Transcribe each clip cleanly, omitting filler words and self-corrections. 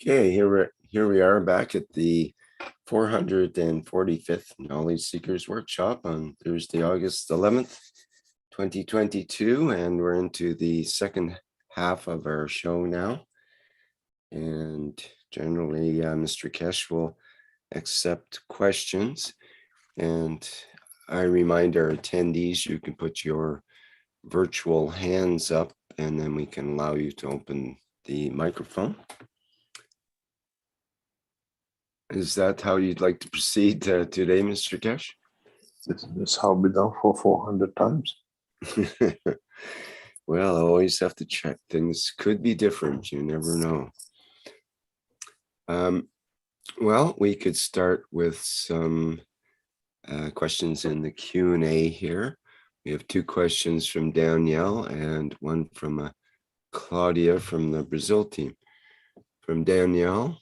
Okay, here we are back at the 445th Knowledge Seekers Workshop on Thursday, August 11th, 2022, and we're into the second half of our show now. And generally, Mr. Kesh will accept questions. And I remind our attendees, you can put your virtual hands up, and then we can allow you to open the microphone. Is that how you'd like to proceed today, Mr. Kesh? This is how we done for 400 times. Well, I always have to check. Things could be different. You never know. Well, we could start with some questions in the Q&A here. We have two questions from Danielle and one from Claudia from the Brazil team. From Danielle,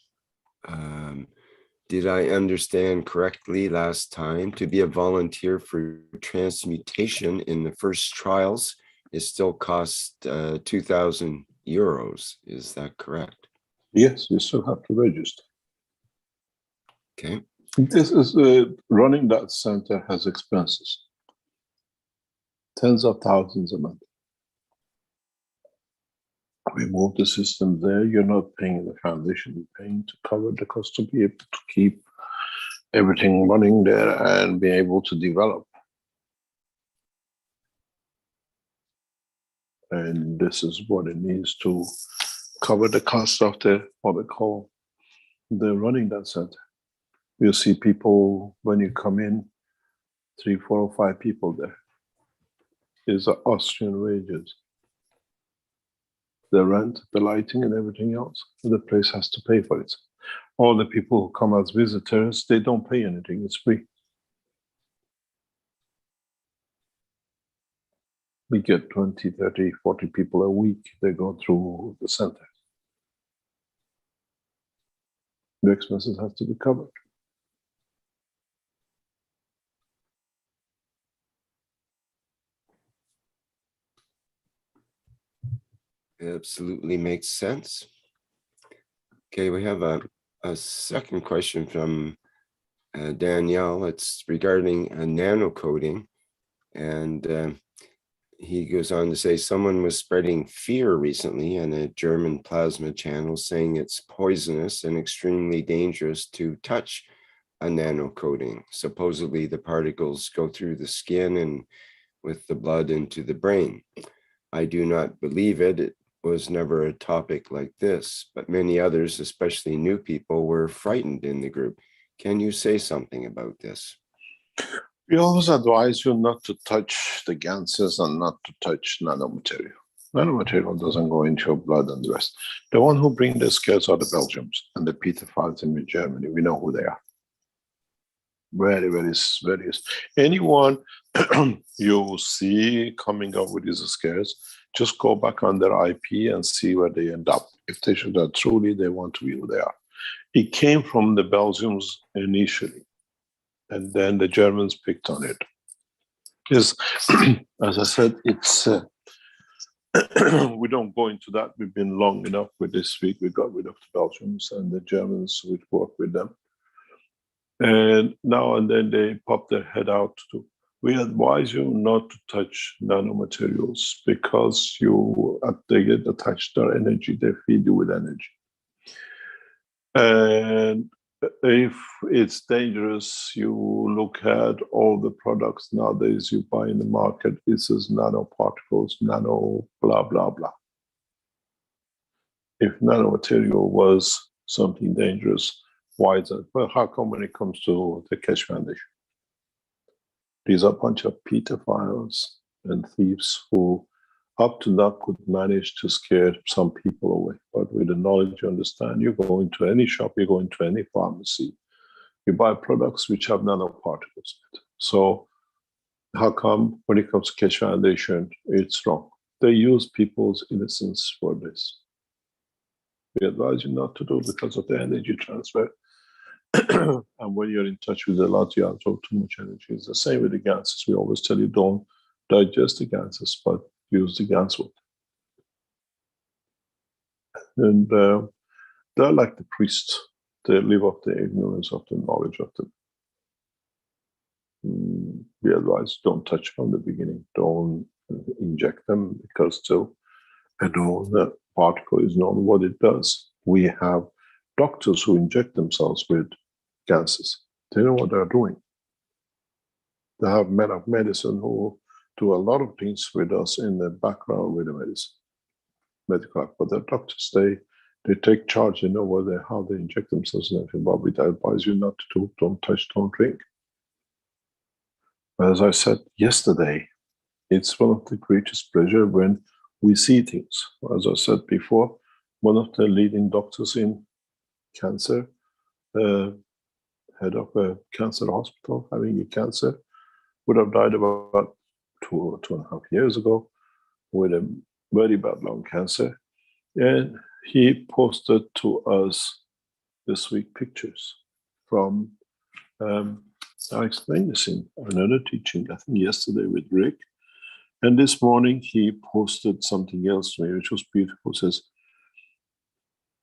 did I understand correctly last time to be a volunteer for transmutation in the first trials, it still costs 2,000 euros? Is that correct? Yes, you still have to register. Okay. This is running that center has expenses, tens of thousands a month. We move the system there. You're not paying the foundation, you're paying to cover the cost to be able to keep everything running there and be able to develop. And this is what it needs to cover the cost of the what we call the running that center. You see people when you come in, 3, 4, or 5 people there. Is the Austrian wages. The rent, the lighting, and everything else. The place has to pay for it. All the people who come as visitors, they don't pay anything, it's free. We get 20, 30, 40 people a week. They go through the center. The expenses have to be covered. Absolutely makes sense. Okay, we have a second question from Danielle. It's regarding nanocoding. And he goes on to say, someone was spreading fear recently in a German plasma channel, saying it's poisonous and extremely dangerous to touch a nanocoding. Supposedly the particles go through the skin and with the blood into the brain. I do not believe it. It was never a topic like this, but many others, especially new people, were frightened in the group. Can you say something about this? We always advise you not to touch the ganses and not to touch nanomaterial. Nanomaterial doesn't go into your blood and the rest. The one who bring the scares are the Belgians and the Peter Files in Germany. We know who they are. Very, very. Anyone you see coming up with these scares, just go back on their IP and see where they end up. If they should that truly they want to be who they are. It came from the Belgians initially, and then the Germans picked on it. Because, as I said, it's we don't go into that. We've been long enough with this week. We got rid of the Belgians and the Germans. We work with them. And now and then they pop their head out to, we advise you not to touch nanomaterials because they get attached to their energy, they feed you with energy. And if it's dangerous, you look at all the products nowadays you buy in the market, it says nanoparticles, nano blah, blah, blah. If nanomaterial was something dangerous, why is it? Well, how come when it comes to the Keshe Foundation? These are a bunch of pedophiles and thieves who up to now could manage to scare some people away. But with the knowledge you understand, you go into any shop, you go into any pharmacy, you buy products which have nanoparticles in it. So how come when it comes to Keshe Foundation, it's wrong? They use people's innocence for this. We advise you not to do because of the energy transfer. And when you're in touch with a lot, you absorb too much energy. It's the same with the ganses. We always tell you don't digest the ganses, but use the ganswood. And They're like the priests. They live off the ignorance of the knowledge of the. Be advised, don't touch from the beginning. Don't inject them because still, and all the particle is known what it does. We have doctors who inject themselves with gases. They know what they're doing. They have men of medicine who do a lot of things with us in the background with the medicine, medical. But the doctors, they take charge. They know what how they inject themselves and everything. But we advise you not to do. Don't touch. Don't drink. As I said yesterday, it's one of the greatest pleasure when we see things. As I said before, one of the leading doctors in cancer, head of a cancer hospital, having a cancer, would have died about 2.5 years ago with a very bad lung cancer. And he posted to us this week pictures from, I explained this in another teaching, I think yesterday with Rick. And this morning he posted something else to me, which was beautiful. It says,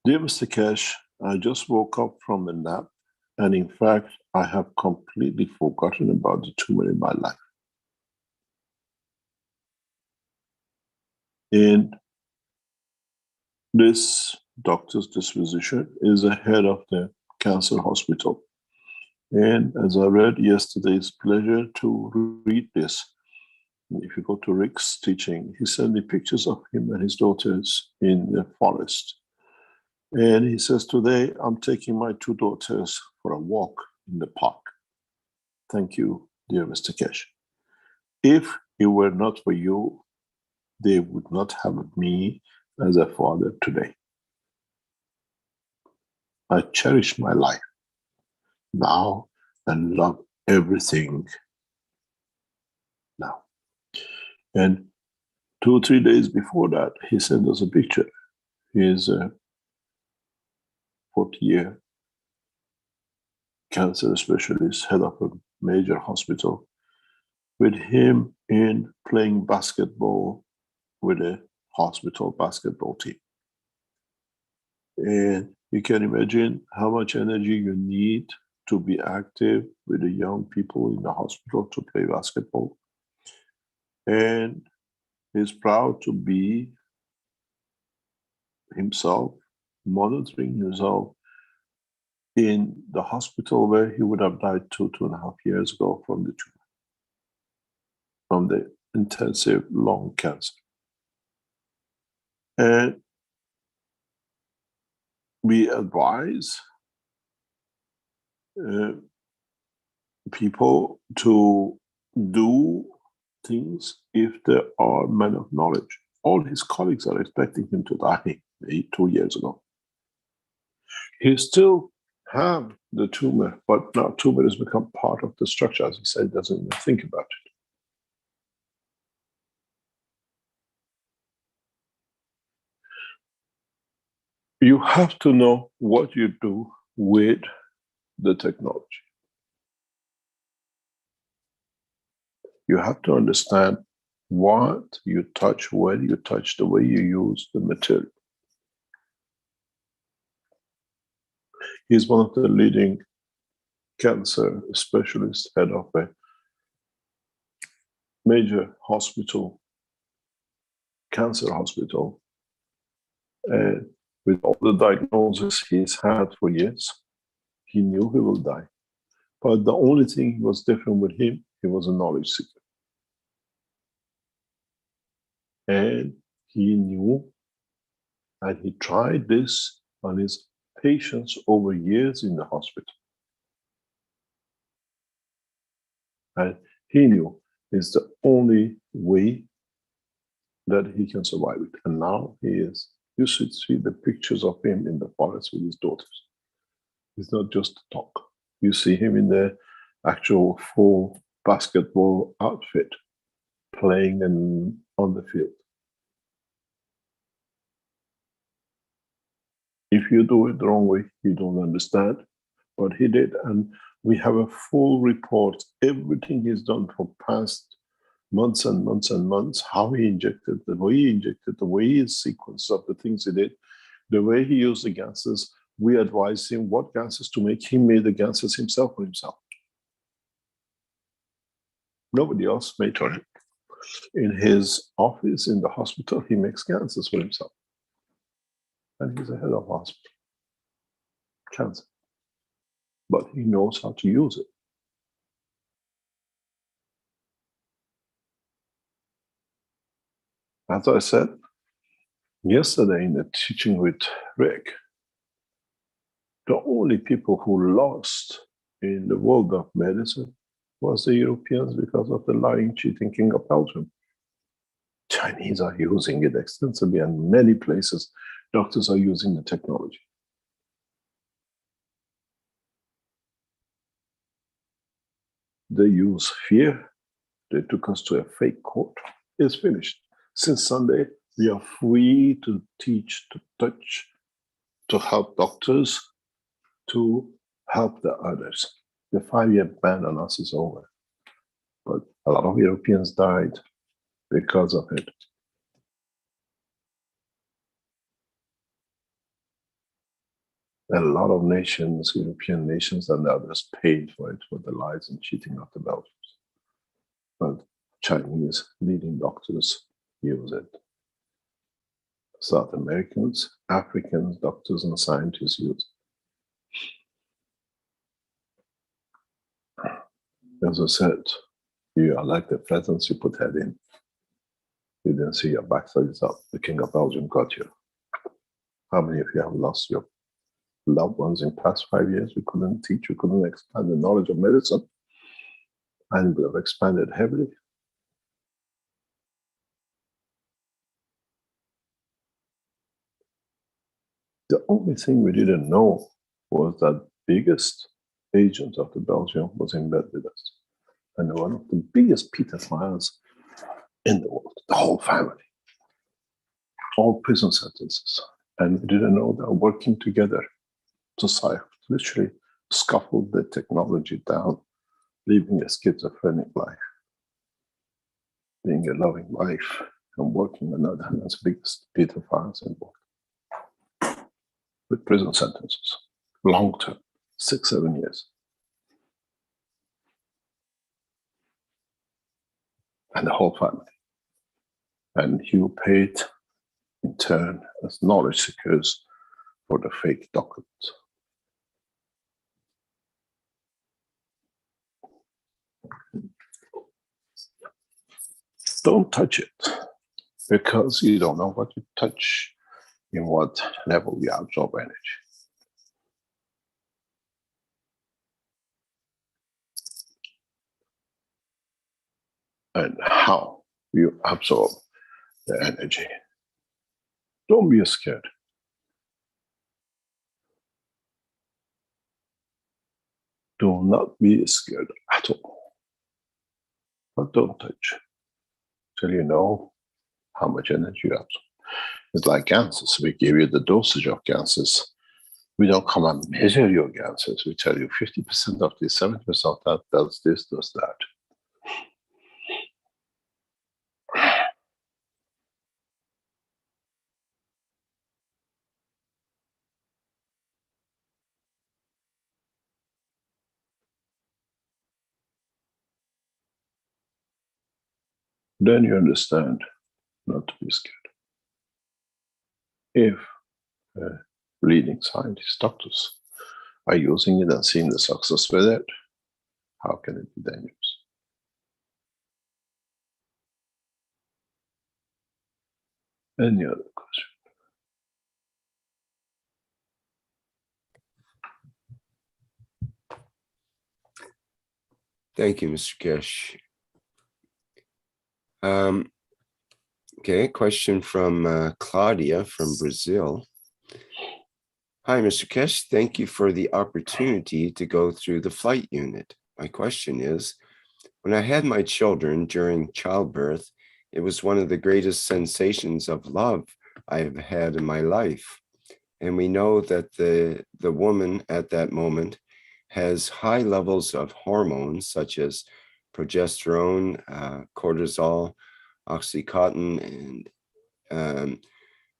"Dear Mr. Keshe, I just woke up from a nap. And in fact, I have completely forgotten about the tumor in my life. And this doctor's, this physician, is the head of the cancer hospital. And as I read yesterday, it's a pleasure to read this. If you go to Rick's teaching, he sent me pictures of him and his daughters in the forest. And he says, today I'm taking my 2 daughters for a walk in the park. Thank you, dear Mr. Keshe. If it were not for you, they would not have me as a father today. I cherish my life now and love everything now." And 2 or 3 days before that, he sent us a picture. He is a 40-year cancer specialist, head of a major hospital, with him in playing basketball with a hospital basketball team. And you can imagine how much energy you need to be active with the young people in the hospital to play basketball. And he's proud to be himself, monitoring himself in the hospital where he would have died 2.5 years ago from the tumor, from the intensive lung cancer. And we advise people to do things if they are men of knowledge. All his colleagues are expecting him to die 2 years ago. He still have the tumor, but now tumor has become part of the structure. As he said, doesn't even think about it. You have to know what you do with the technology. You have to understand what you touch, where you touch, the way you use the material. He's one of the leading cancer specialists, head of a major hospital, cancer hospital. And with all the diagnoses he's had for years, he knew he will die. But the only thing was different with him, he was a knowledge seeker. And he knew, and he tried this on his patients over years in the hospital. And he knew it's the only way that he can survive it. And now he is. You should see the pictures of him in the forest with his daughters. It's not just talk. You see him in the actual full basketball outfit, playing on the field. If you do it the wrong way, you don't understand. But he did, and we have a full report, everything he's done for past months and months and months, how he injected, the way he injected, the way he sequenced of the things he did, the way he used the gases, We advised him what ganses to make. He made the ganses himself for himself. Nobody else made for him. In his office, in the hospital, he makes ganses for himself. And he's the head of hospital. Cancer. But he knows how to use it. As I said yesterday in the teaching with Rick, the only people who lost in the world of medicine was the Europeans because of the lying, cheating King of Belgium. Chinese are using it extensively, and many places doctors are using the technology. They use fear. They took us to a fake court. It's finished. Since Sunday, we are free to teach, to touch, to help doctors, to help the others. The 5-year ban on us is over. But a lot of Europeans died because of it. A lot of nations, European nations and others, paid for it, for the lies and cheating of the Belgians. But Chinese leading doctors use it. South Americans, Africans, doctors and scientists use it. As I said, you are like the pheasants you put head in. You didn't see your backside is up. The King of Belgium got you. How many of you have lost your loved ones in the past 5 years? We couldn't teach, we couldn't expand the knowledge of medicine, and we have expanded heavily. The only thing we didn't know was that biggest agent of the Belgium was in bed with us. And one of the biggest pedophiles in the world, the whole family, all prison sentences. And we didn't know they're working together to literally scaffold the technology down, living a schizophrenic life, being a loving wife, and working another as biggest pedophiles in the world. With prison sentences, long term, 6-7 years. And the whole family. And you paid in turn as knowledge seekers for the fake documents. Don't touch it, because you don't know what you touch, in what level you absorb energy. And how you absorb the energy. Don't be scared. Do not be scared at all. But don't touch till you know how much energy you absorb. It's like ganses. We give you the dosage of ganses. We don't come and measure your ganses. We tell you 50% of this, 70% of that does this, does that. Then you understand not to be scared. If leading scientists, doctors are using it and seeing the success with it, how can it be dangerous? Any other question? Thank you, Mr. Kesh. Okay, question from Claudia from Brazil. Hi, Mr. Kesh. Thank you for the opportunity to go through the flight unit. My question is, when I had my children during childbirth, it was one of the greatest sensations of love I have had in my life. And we know that the woman at that moment has high levels of hormones such as progesterone, cortisol, Oxycontin, and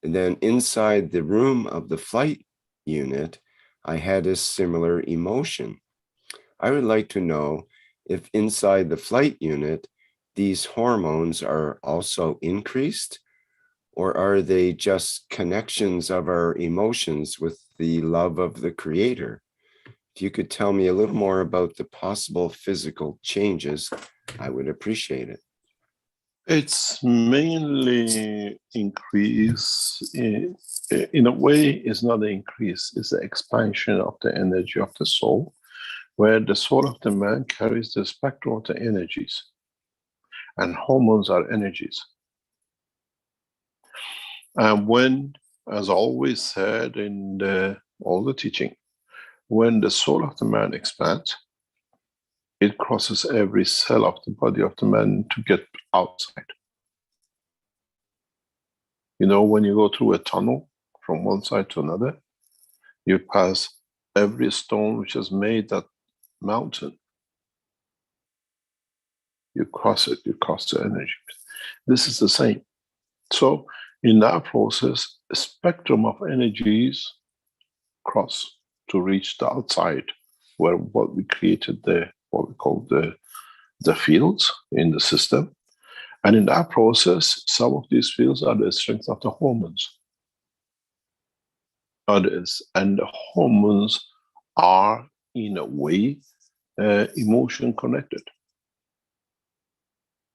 then inside the room of the flight unit, I had a similar emotion. I would like to know if inside the flight unit, these hormones are also increased, or are they just connections of our emotions with the love of the Creator? If you could tell me a little more about the possible physical changes, I would appreciate it. It's mainly increase in a way. It's not an increase, it's the expansion of the energy of the soul, where the soul of the man carries the spectrum of the energies, and hormones are energies. And when, as always said in all the teaching, when the soul of the man expands, it crosses every cell of the body of the man to get outside. You know, when you go through a tunnel from one side to another, you pass every stone which has made that mountain. You cross it, you cross the energy. This is the same. So in that process, a spectrum of energies cross to reach the outside, where what we created there, what we call the fields in the system. And in that process, some of these fields are the strength of the hormones. Others, and the hormones are, in a way, emotion connected.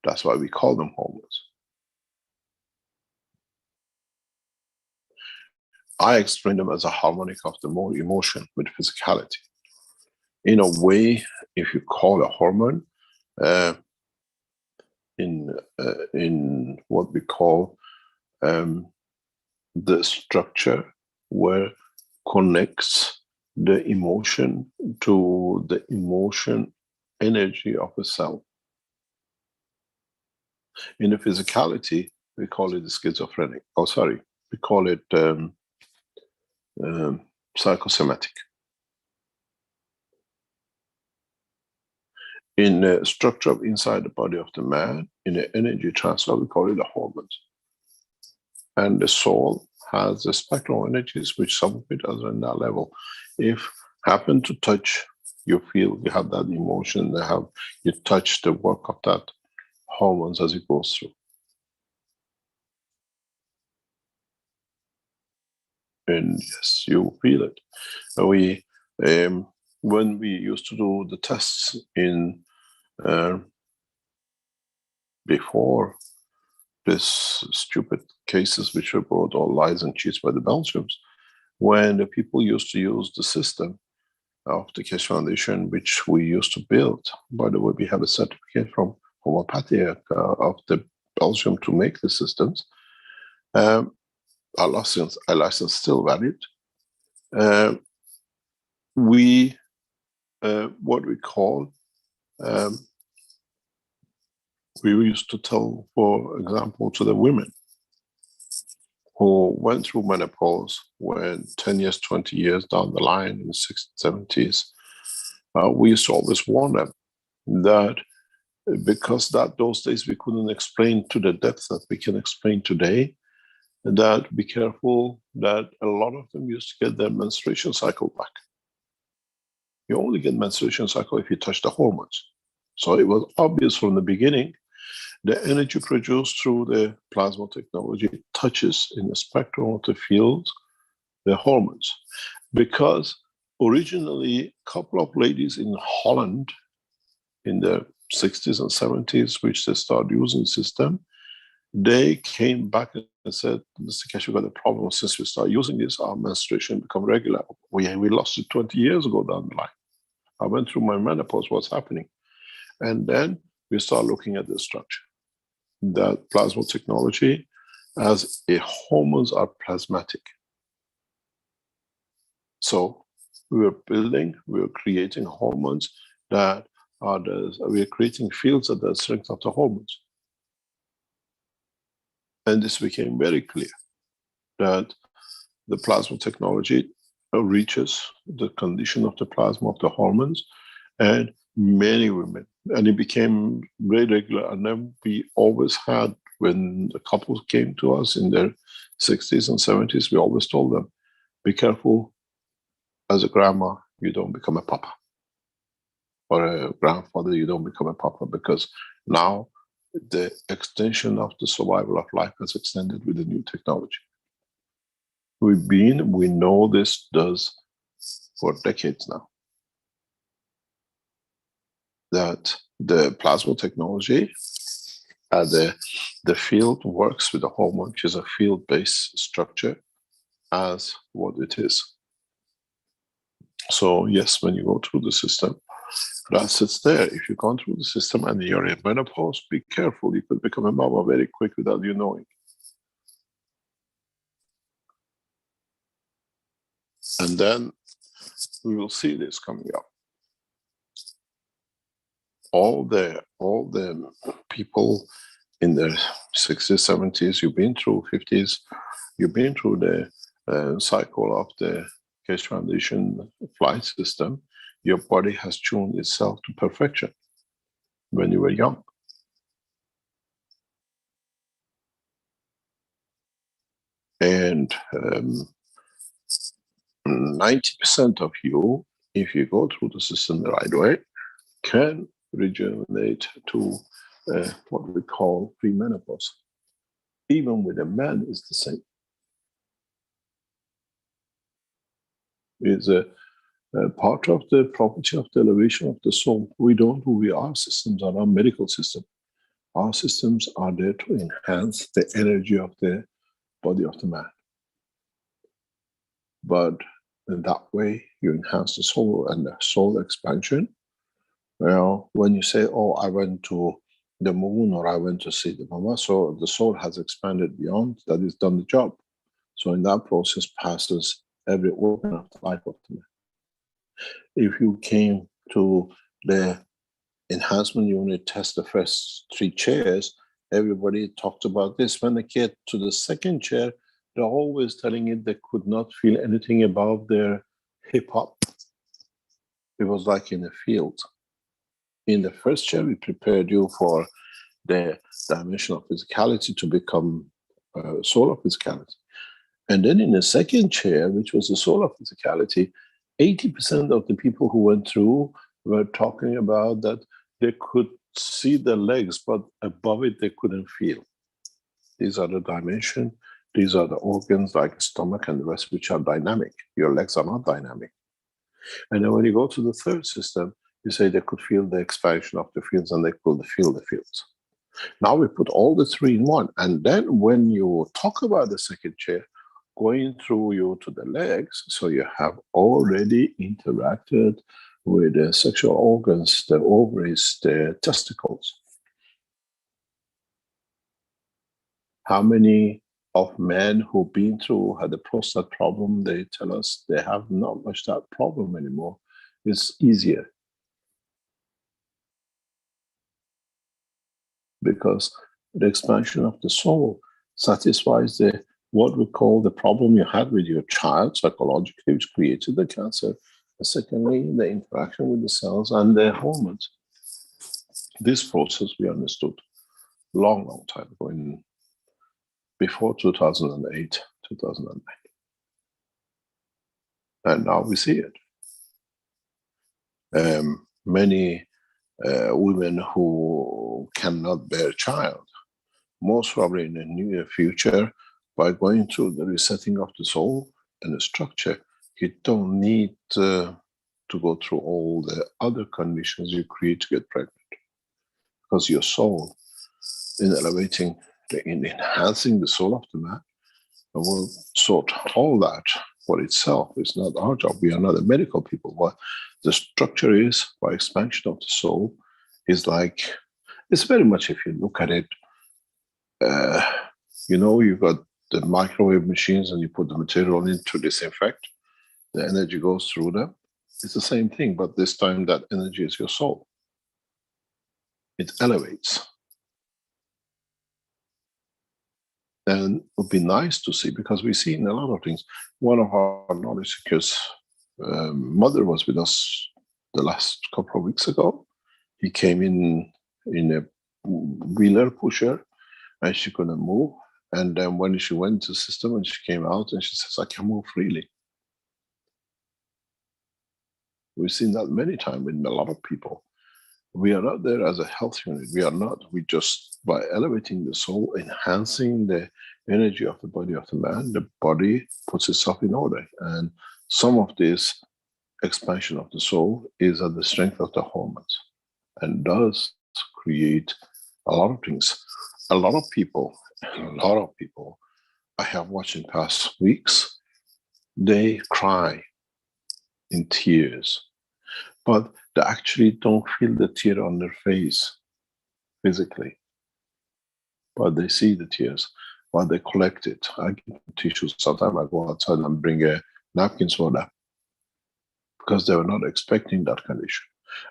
That's why we call them hormones. I explain them as a harmonic of the more emotion with physicality. In a way, if you call a hormone in what we call the structure where connects the emotion to the emotion energy of a cell. In the physicality, we call it the schizophrenic. Oh, sorry, we call it psychosomatic. In the structure of inside the body of the man, in the energy transfer, we call it the hormones. And the soul has the spectral energies, which some of it are in that level. If happen to touch, you feel you have that emotion, you touch the work of that hormones as it goes through. And yes, you feel it. When we used to do the tests in before this stupid cases which were brought all lies and cheats by the Belgians, when the people used to use the system of the Keshe Foundation, which we used to build. By the way, we have a certificate from Homeopathia of the Belgium to make the systems. Our license is still valid. What we call, we used to tell, for example, to the women who went through menopause when 10 years, 20 years down the line in the 60s, 70s, we used to always warn them that because those days we couldn't explain to the depth that we can explain today, that be careful that a lot of them used to get their menstruation cycle back. You only get menstruation cycle if you touch the hormones. So it was obvious from the beginning, the energy produced through the plasma technology touches in the spectrum of the field, the hormones. Because originally, a couple of ladies in Holland in the 60s and 70s, which they started using the system, they came back and said, Mr. Keshe, we've got a problem. Since we started using this, our menstruation become regular. We lost it 20 years ago down the line. I went through my menopause, what's happening? And then we start looking at the structure. That plasma technology, as hormones are plasmatic. So we are creating hormones that are we are creating fields at the strength of the hormones. And this became very clear that the plasma technology reaches the condition of the plasma of the hormones, and many women, and it became very regular. And then we always had, when the couples came to us in their 60s and 70s, we always told them, be careful As a grandma, you don't become a papa. Or a grandfather, you don't become a papa, because now the extension of the survival of life has extended with the new technology. We know this does for decades now. That the plasma technology, the field works with the hormone, which is a field-based structure, as what it is. So yes, when you go through the system, that sits there. If you've gone through the system and you're in menopause, be careful. You could become a mama very quick without you knowing. And then we will see this coming up. All the people in their 60s, 70s, you've been through 50s, you've been through the cycle of the Keshe Foundation flight system. Your body has tuned itself to perfection when you were young. And 90% of you, if you go through the system the right way, can regenerate to what we call premenopause. Even with a man, is the same. It's a part of the property of the elevation of the soul. We don't do we. Our systems are not medical systems. Our systems are there to enhance the energy of the body of the man. But in that way, you enhance the soul and the soul expansion. Well, when you say, oh, I went to the moon or I went to see the mama, so the soul has expanded beyond, that is done the job. So in that process passes every organ of the life of the man. If you came to the enhancement unit, test the first 3 chairs, everybody talked about this. When they get to the second chair, they're always telling it they could not feel anything above their hip hop. It was like in a field. In the first chair, we prepared you for the dimension of physicality to become solar physicality. And then in the second chair, which was the solar physicality, 80% of the people who went through were talking about that they could see the legs, but above it they couldn't feel. These are the dimension, these are the organs like stomach and the rest, which are dynamic. Your legs are not dynamic. And then when you go to the third system, you say they could feel the expansion of the fields and they could feel the fields. Now we put all the 3 in one. And then when you talk about the second chair, going through you to the legs, so you have already interacted with the sexual organs, the ovaries, the testicles. How many of men who've been through, had a prostate problem, they tell us they have not much that problem anymore. It's easier. Because the expansion of the soul satisfies the what we call the problem you had with your child psychologically, which created the cancer. And secondly, the interaction with the cells and the hormones. This process we understood long time ago, before 2008, 2009. And now we see it. Many women who cannot bear a child, most probably in the near future, by going through the resetting of the soul and the structure, you don't need to go through all the other conditions you create to get pregnant. Because your soul, in elevating, in enhancing the soul of the man, will sort all that for itself. It's not our job. We are not a medical people. What the structure is, by expansion of the soul, is like, it's very much, if you look at it, you know, you've got the microwave machines and you put the material in to disinfect, the energy goes through them. It's the same thing, but this time that energy is your soul. It elevates. And it would be nice to see, because we see in a lot of things. One of our knowledge seekers' mother was with us the last couple of weeks ago. He came in a wheeler pusher and she couldn't move. And then when she went to the system and she came out and she says, I can move freely. We've seen that many times with a lot of people. We are not there as a health unit. We are not. We just, by elevating the soul, enhancing the energy of the body of the man, the body puts itself in order. And some of this expansion of the soul is at the strength of the hormones and does create a lot of things. A lot of people I have watched in past weeks, they cry in tears, but they actually don't feel the tear on their face physically, but they see the tears while they collect it. I give tissues. Sometimes I go outside and bring a napkins for them because they were not expecting that condition,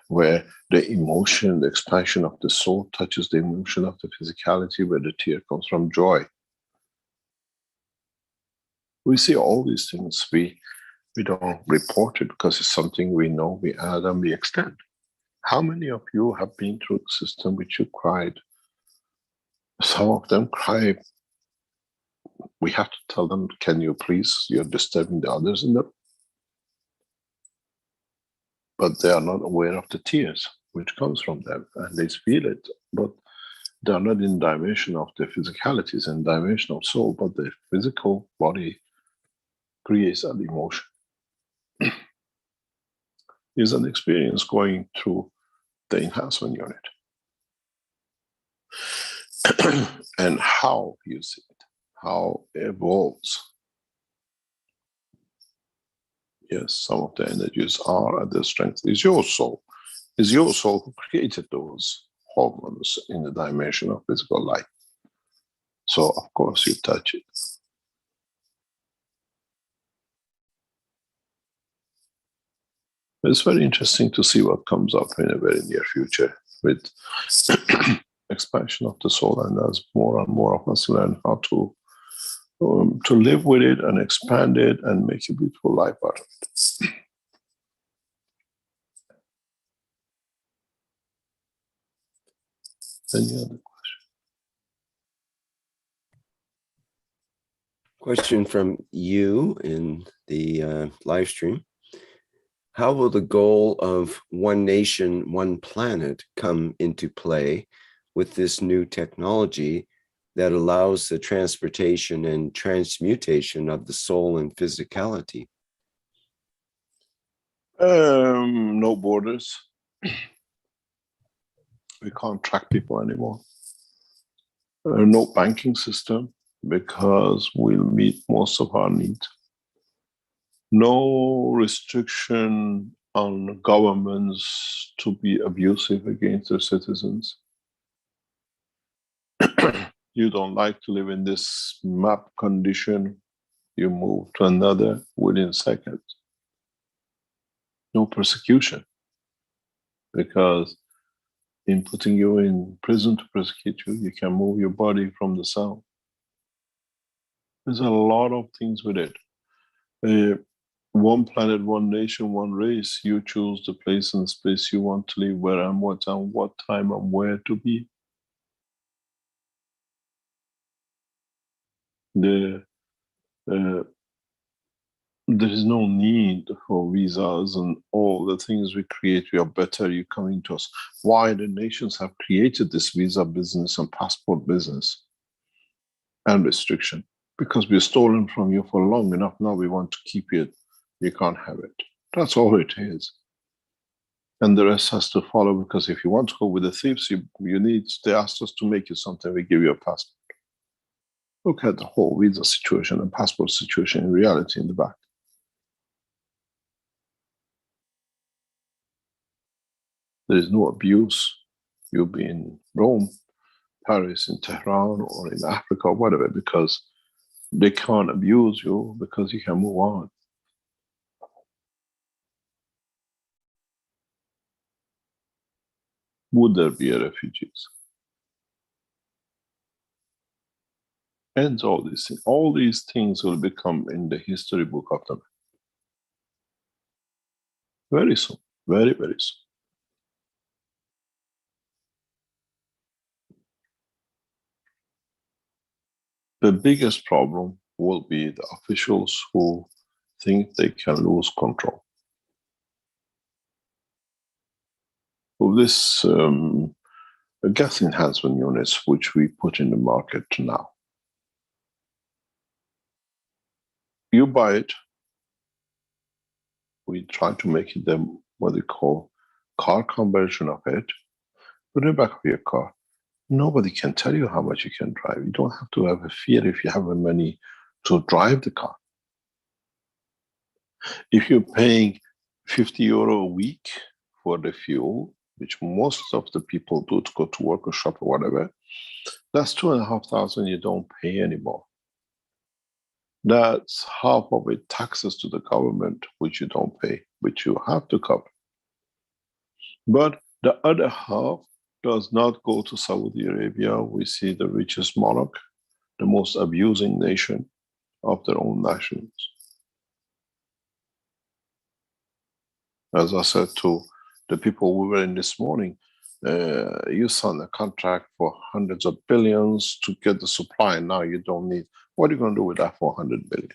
where the emotion, the expansion of the soul touches the emotion of the physicality, where the tear comes from joy. We see all these things. We don't report it because it's something we know, we add and we extend. How many of you have been through the system which you cried? Some of them cry. We have to tell them, can you please, you're disturbing the others in them. But they are not aware of the tears which comes from them, and they feel it, but they are not in dimension of the physicalities and dimension of soul, but the physical body creates that emotion. Is an experience going through the enhancement unit. And how you see it, how it evolves. Yes, some of the energies are at the strength. Is your soul. Is your soul who created those hormones in the dimension of physical life. So of course you touch it. It's very interesting to see what comes up in a very near future with expansion of the soul, and as more and more of us learn how to live with it and expand it and make a beautiful life out of it. Any other Question from you in the live stream. How will the goal of one nation, one planet come into play with this new technology that allows the transportation and transmutation of the soul and physicality? No borders. We can't track people anymore. No banking system, because we'll meet most of our needs. No restriction on governments to be abusive against their citizens. You don't like to live in this map condition, you move to another within seconds. No persecution, because in putting you in prison to persecute you, you can move your body from the cell. There's a lot of things with it. One planet, one nation, one race. You choose the place and space you want to live, where and what time and where to be. There is no need for visas and all the things we create. We are better, you coming to us. Why the nations have created this visa business and passport business and restriction? Because we've stolen from you for long enough. Now we want to keep it. You can't have it. That's all it is. And the rest has to follow, because if you want to go with the thieves, they asked us to make you something, we give you a passport. Look at the whole visa situation and passport situation in reality in the back. There is no abuse. You'll be in Rome, Paris, in Tehran, or in Africa, or whatever, because they can't abuse you, because you can move on. Would there be refugees? Ends all these things. All these things will become in the history book of them. Very soon. Very, very soon. The biggest problem will be the officials who think they can lose control. of this gas enhancement units which we put in the market now. You buy it, we try to make it them what they call car conversion of it, put it in the back of your car. Nobody can tell you how much you can drive. You don't have to have a fear if you have the money to drive the car. If you're paying €50 a week for the fuel, which most of the people do to go to work or shop or whatever, that's $2,500 you don't pay anymore. That's half of it taxes to the government, which you don't pay, which you have to cover. But the other half does not go to Saudi Arabia. We see the richest monarch, the most abusing nation of their own nationals. As I said to the people we were in this morning, you signed a contract for hundreds of billions to get the supply, and now you don't need. What are you going to do with that 400 billion?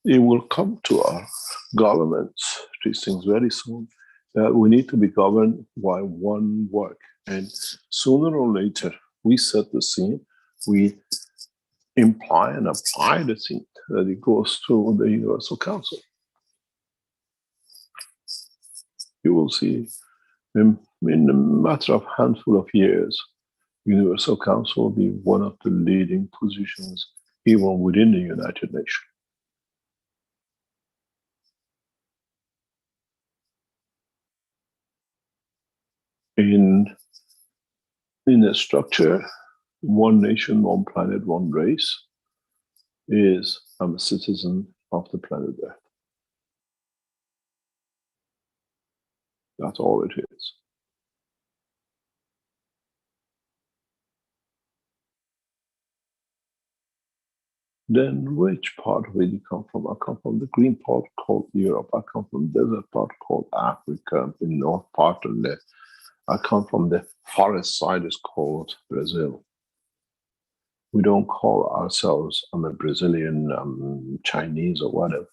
It will come to our governments, these things very soon. We need to be governed by one work. And sooner or later, we set the scene, we imply and apply the scene that it goes to the Universal Council. You will see in a matter of handful of years, Universal Council will be one of the leading positions even within the United Nations. In a structure, one nation, one planet, one race is I'm a citizen of the planet Earth. That's all it is. Then which part of it you come from? I come from the green part called Europe. I come from the desert part called Africa, the north part of the. I come from the forest side is called Brazil. We don't call ourselves, I'm a Brazilian, Chinese or whatever.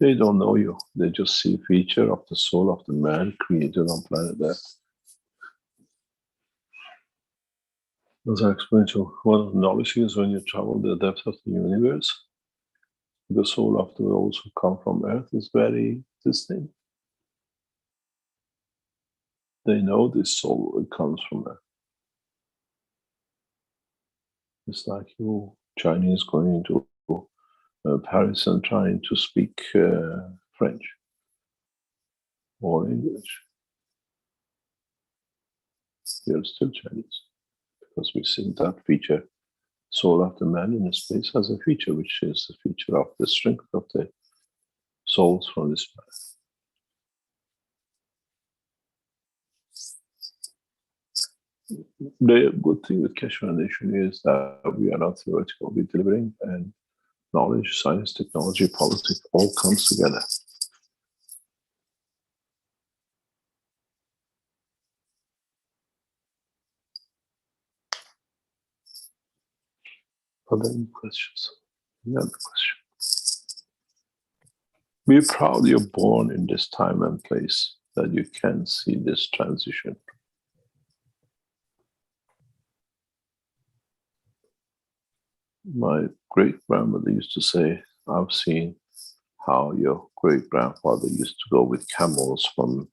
They don't know you. They just see a feature of the soul of the man created on planet Earth. As I explained to you, one of the knowledge is when you travel the depths of the universe, the soul of those who come from Earth is very distinct. They know this soul comes from Earth. It's like you Chinese going into Paris and trying to speak French or English. You're still Chinese because we see that feature, soul of the man in space has a feature which is the feature of the strength of the souls from this planet. The good thing with Keshe Foundation is that we are not theoretical. We're delivering, and knowledge, science, technology, politics all comes together. Are there any questions? Another question. Be proud you're born in this time and place, that you can see this transition. My great-grandmother used to say, I've seen how your great-grandfather used to go with camels from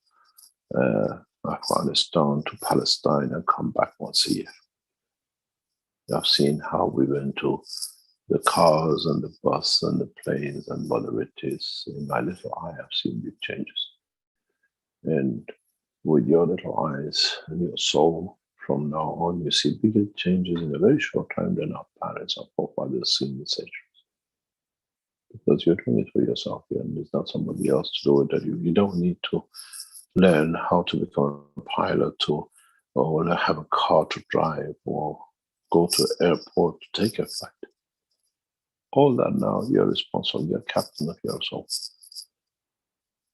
Afghanistan to Palestine and come back once a year. I've seen how we went to the cars and the bus and the planes and whatever it is. In my little eye, I've seen big changes. And with your little eyes and your soul, from now on, you see bigger changes in a very short time than our parents or forefathers seen in centuries. Because you're doing it for yourself, and there's not somebody else to do it. That you don't need to learn how to become a pilot or have a car to drive or go to the airport to take a flight. All that now, you're responsible, you're captain of your soul.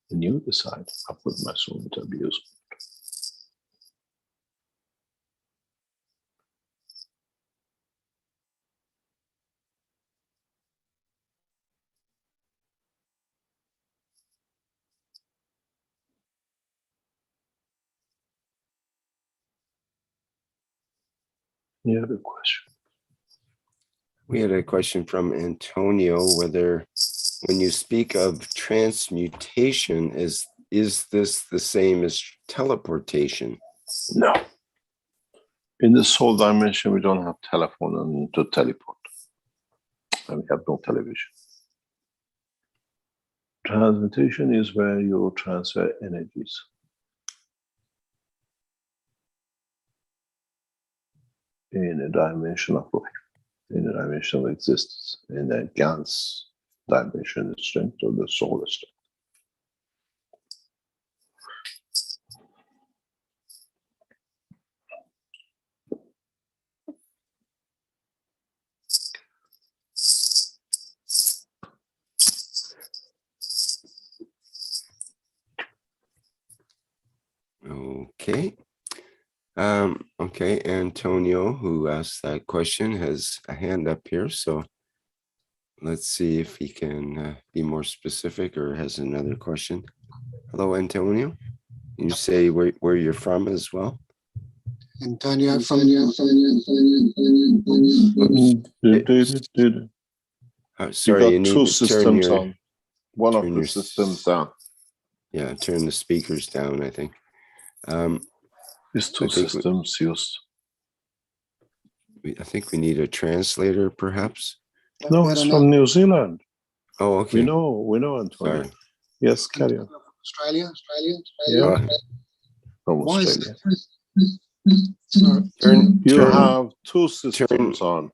And you decide, I put my soul into abuse. Any other question? We had a question from Antonio, whether when you speak of transmutation, is this the same as teleportation? No. In the soul dimension, we don't have telephone and to teleport. And we have no television. Transmutation is where you transfer energies. In a dimension of life, in a dimension of existence, in a Gans dimension of strength or the soul strength. Okay. Okay, Antonio, who asked that question, has a hand up here. So let's see if he can be more specific or has another question. Hello, Antonio. You say where you're from as well? Antonio from sorry, you need two to turn systems your, on. One of turn the your systems down. Yeah, turn the speakers down, I think. There's two I think systems used. I think we need a translator, perhaps. No, it's from New Zealand. Oh, okay. We know, Antonio. Sorry. Yes, carry on. Australia. Yeah. From Why is Australia. You have two systems on.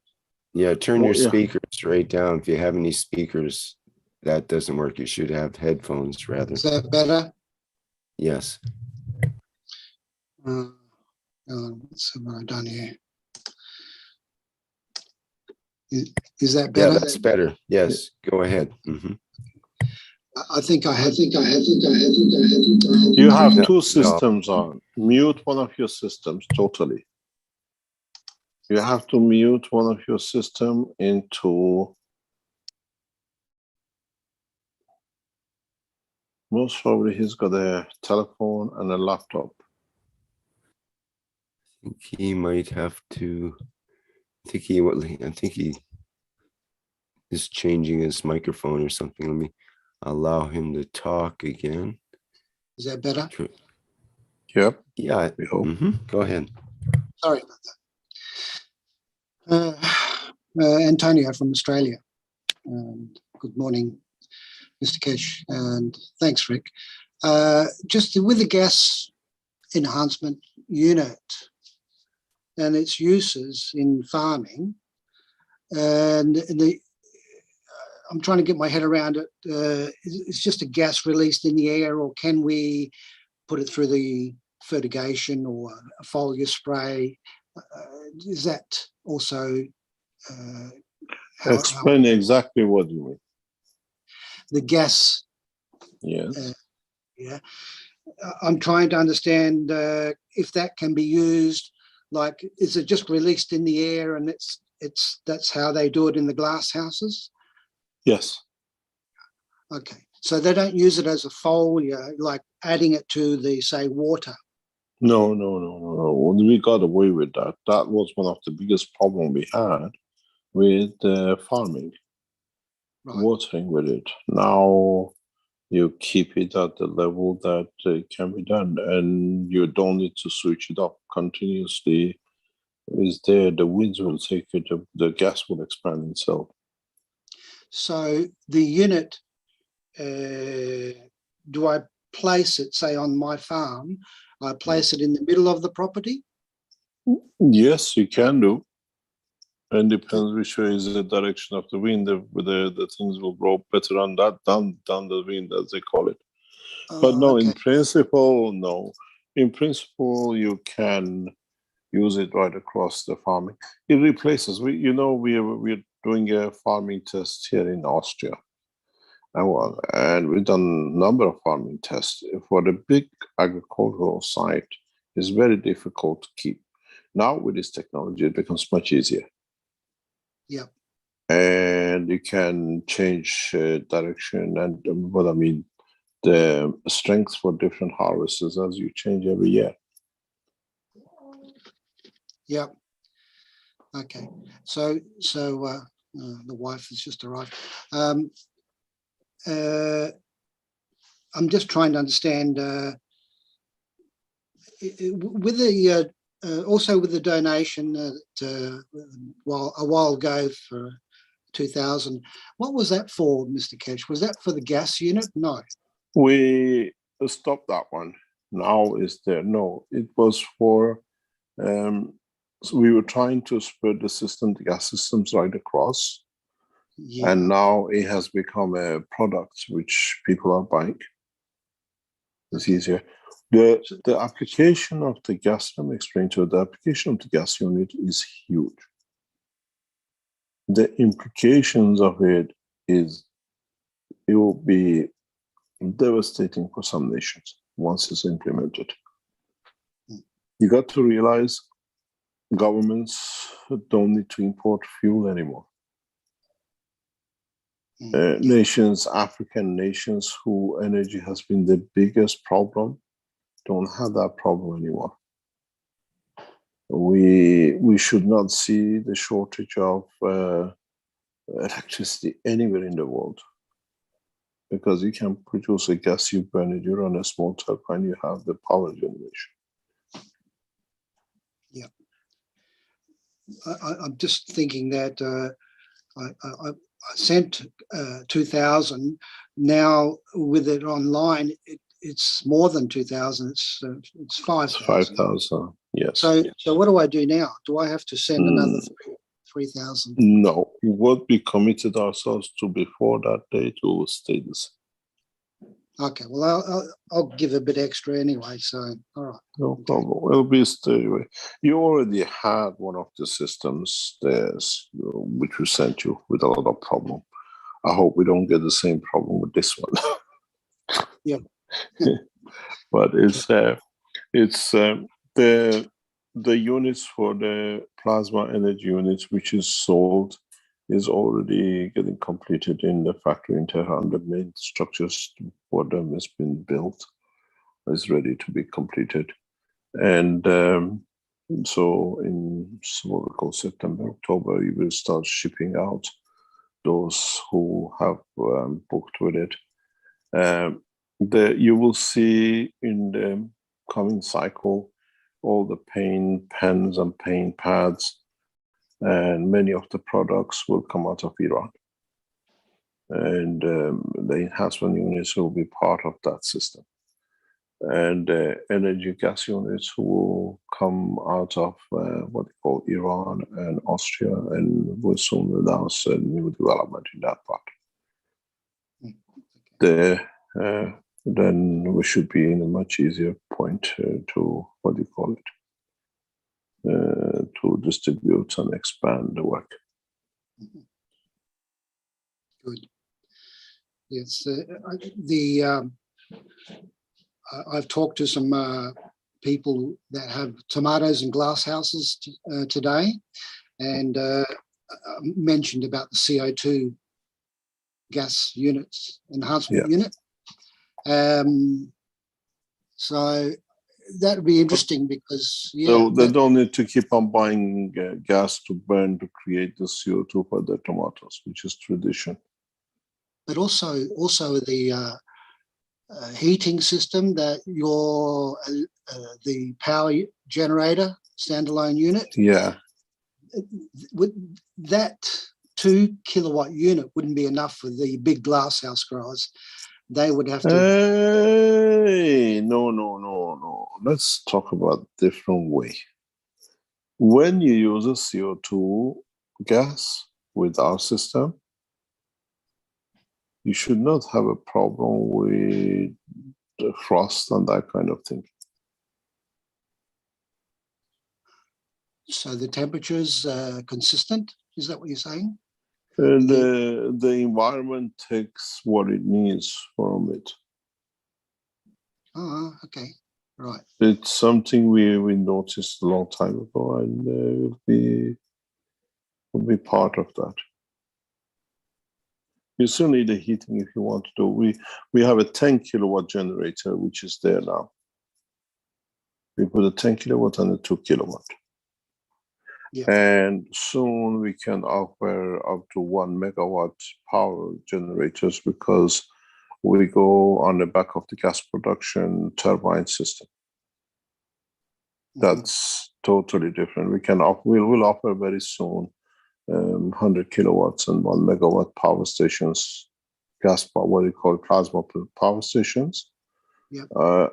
Yeah, turn Oh, your yeah. speakers right down. If you have any speakers, that doesn't work. You should have headphones rather. Is that better? Yes. Let's see what I've done here. Is that Yeah, better? that's better. Yes, go ahead. Mhm. I think I had. You have No, two systems on. Mute one of your systems totally. You have to mute one of your system into most probably he's got a telephone and a laptop. I think he might have to. I think he is changing his microphone or something. Let me allow him to talk again. Is that better? Yep. Yeah. We hope. Go ahead. Sorry about that. Antonio from Australia. Good morning, Mr. Kesh, and thanks, Rick. Just with the gas enhancement unit and its uses in farming, and I'm trying to get my head around it. It's just a gas released in the air, or can we put it through the fertigation or a foliar spray? Is that also Explain exactly what you mean. the gas? Yes. Yeah, I'm trying to understand if that can be used. Like, is it just released in the air, and that's how they do it in the glass houses? Yes. Okay, so they don't use it as a foliar, like adding it to the, say, water. No. We got away with that. That was one of the biggest problems we had with farming, Right. watering with it. Now you keep it at the level that it can be done, and you don't need to switch it up continuously. Is there, the winds will take it, the gas will expand itself. So the unit, do I place it, say, on my farm? I place it in the middle of the property? Yes, you can do. And depends which way is the direction of the wind. The things will grow better on that, down the wind, as they call it. But no, okay. in principle, no. In principle, you can use it right across the farming. It replaces. We're doing a farming test here in Austria, and we've done a number of farming tests. For the big agricultural site, it's very difficult to keep. Now with this technology, it becomes much easier. Yeah. And you can change direction and what I mean, the strengths for different harvests as you change every year. Yeah. Okay. So the wife has just arrived. I'm just trying to understand with the also with the donation a while ago for 2,000. What was that for, Mr. Ketch? Was that for the gas unit? No. We stopped that one. Now is there? No, it was for. So we were trying to spread the gas systems right across, and now it has become a product which people are buying. It's easier. The application of the gas, let me explain to you, the application of the gas unit is huge. The implications of it will be devastating for some nations once it's implemented. You got to realize governments don't need to import fuel anymore. Nations, African nations who energy has been the biggest problem, don't have that problem anymore. We should not see the shortage of electricity anywhere in the world, because you can produce a gas, you burn it, you run a small turbine, you have the power generation. Yeah. I'm just thinking that I sent 2,000. Now with it online, it's more than 2,000. It's 5,000. 5,000. Yes. So what do I do now? Do I have to send another 3,000? No. What we committed ourselves to before that date will stay the same. Okay. Well, I'll give a bit extra anyway. So all right. No problem. It'll be stay away. You already had one of the systems there's which we sent you with a lot of problem. I hope we don't get the same problem with this one. Yeah. But it's the units for the plasma energy units which is sold is already getting completed in the factory in Tehran. The main structures for them has been built, is ready to be completed. And so in what we call September, October, you will start shipping out those who have booked with it. You will see in the coming cycle all the paint pens and paint pads, and many of the products will come out of Iran. And the enhancement units will be part of that system. And energy gas units will come out of what they call Iran and Austria, and will soon announce a new development in that part. Then we should be in a much easier point to, what do you call it, to distribute and expand the work. Good. Yes, I've talked to some people that have tomatoes and glass houses today, and mentioned about the CO2 gas units, enhancement unit. So that would be interesting because, so they don't need to keep on buying gas to burn to create the CO2 for the tomatoes, which is tradition. But also the heating system that the power generator standalone unit. Yeah. That 2 kilowatt unit wouldn't be enough for the big glass house growers. They would have to. Hey, no. Let's talk about different way. When you use a CO2 gas with our system, you should not have a problem with the frost and that kind of thing. So the temperature is consistent? Is that what you're saying? The environment takes what it needs from it. Oh, okay. Right. It's something we noticed a long time ago, and will be part of that. You still need the heating if you want to do. We have a 10 kilowatt generator, which is there now. We put a 10 kilowatt and a 2 kilowatt. Yeah. And soon we can offer up to 1 megawatt power generators because we go on the back of the gas production turbine system. That's totally different. We will offer very soon 100 kilowatts and 1 megawatt power stations, gas power, what you call plasma power stations. Yep.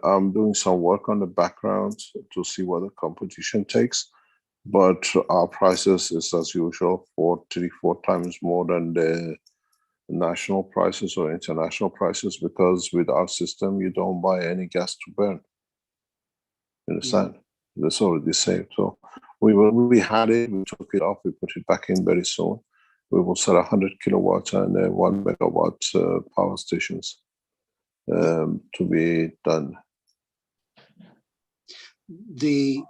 I'm doing some work on the background to see what the competition takes, but our prices is as usual 4 times more than the national prices or international prices, because with our system you don't buy any gas to burn. You understand? That's already saved. So we had it, we took it off, we put it back in very soon. We will sell 100 kilowatts and 1 megawatt power stations to be done. The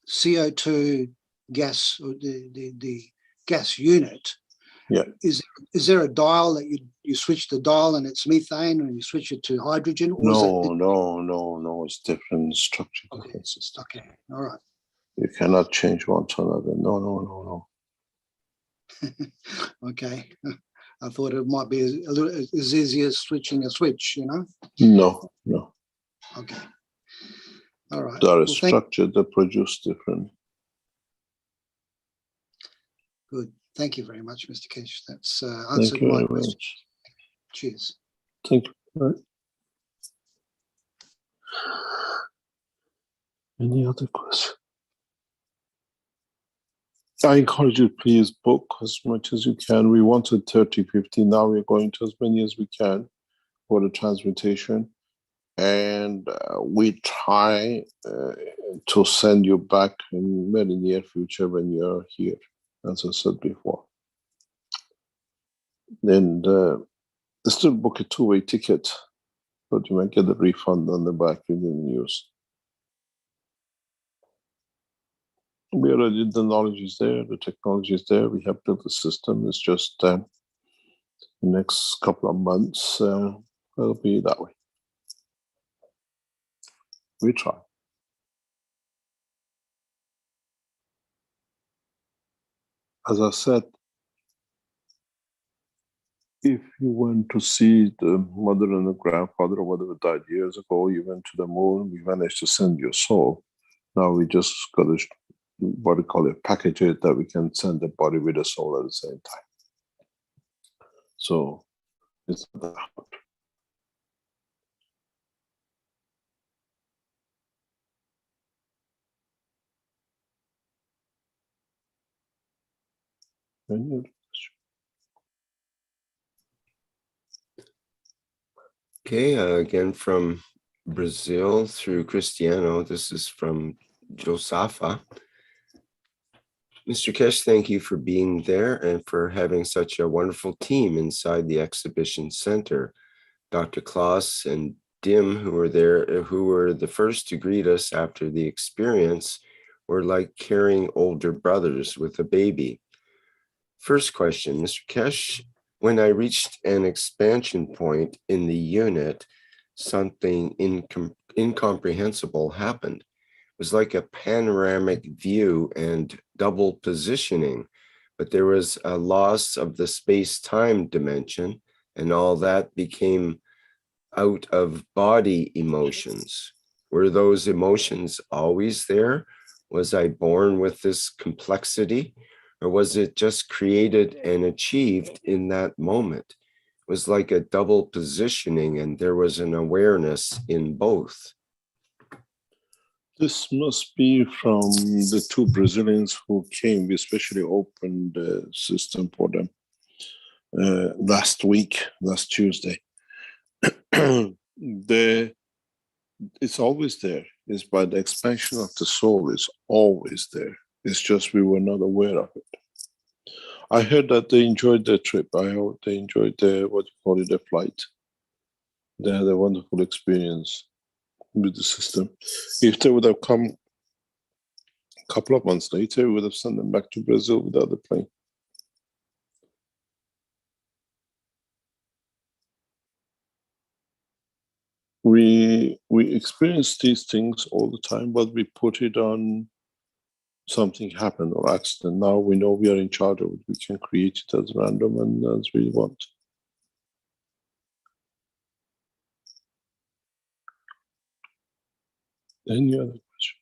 CO2 gas, or the gas unit. Yeah. Is there a dial that you switch the dial and it's methane, and you switch it to hydrogen? Or No, it's different structure. Okay. Different system. Okay, all right. You cannot change one to another. No. Okay. I thought it might be as easy as switching a switch, No. Okay. All right. There are Well, structures that produce different. Good. Thank you very much, Mr. Kesh. That's Thank answered you my very question. much. Cheers. Thank you. Any other questions? I encourage you, please book as much as you can. We wanted 30, 50. Now we're going to as many as we can for the transmutation. And we try to send you back in very near future when you're here, as I said before. And still book a two-way ticket, but you might get a refund on the back you didn't use. We already, the knowledge is there, the technology is there, we have built the system. It's just the next couple of months, it'll be that way. We try. As I said, if you went to see the mother and the grandfather or whatever died years ago, you went to the moon, we managed to send your soul. Now we just got to, what we call it, package it, that we can send the body with the soul at the same time. So it's not that hard. Any other question? Okay, again from Brazil through Cristiano. This is from Josafa. Mr. Kesh, thank you for being there and for having such a wonderful team inside the exhibition center. Dr. Klaus and Dim, who were there, who were the first to greet us after the experience, were like carrying older brothers with a baby. First question, Mr. Kesh, when I reached an expansion point in the unit, something incomprehensible happened. It was like a panoramic view and double positioning, but there was a loss of the space-time dimension, and all that became out of body emotions. Were those emotions always there? Was I born with this complexity? Or was it just created and achieved in that moment? It was like a double positioning, and there was an awareness in both. This must be from the two Brazilians who came. We especially opened the system for them last Tuesday. It's always there. It's by the expansion of the soul, it's always there. It's just we were not aware of it. I heard that they enjoyed their trip. I hope they enjoyed their, the flight. They had a wonderful experience with the system. If they would have come a couple of months later, we would have sent them back to Brazil without the plane. We experience these things all the time, but we put it on something happened or accident. Now we know we are in charge of it. We can create it as random and as we want. Any other question?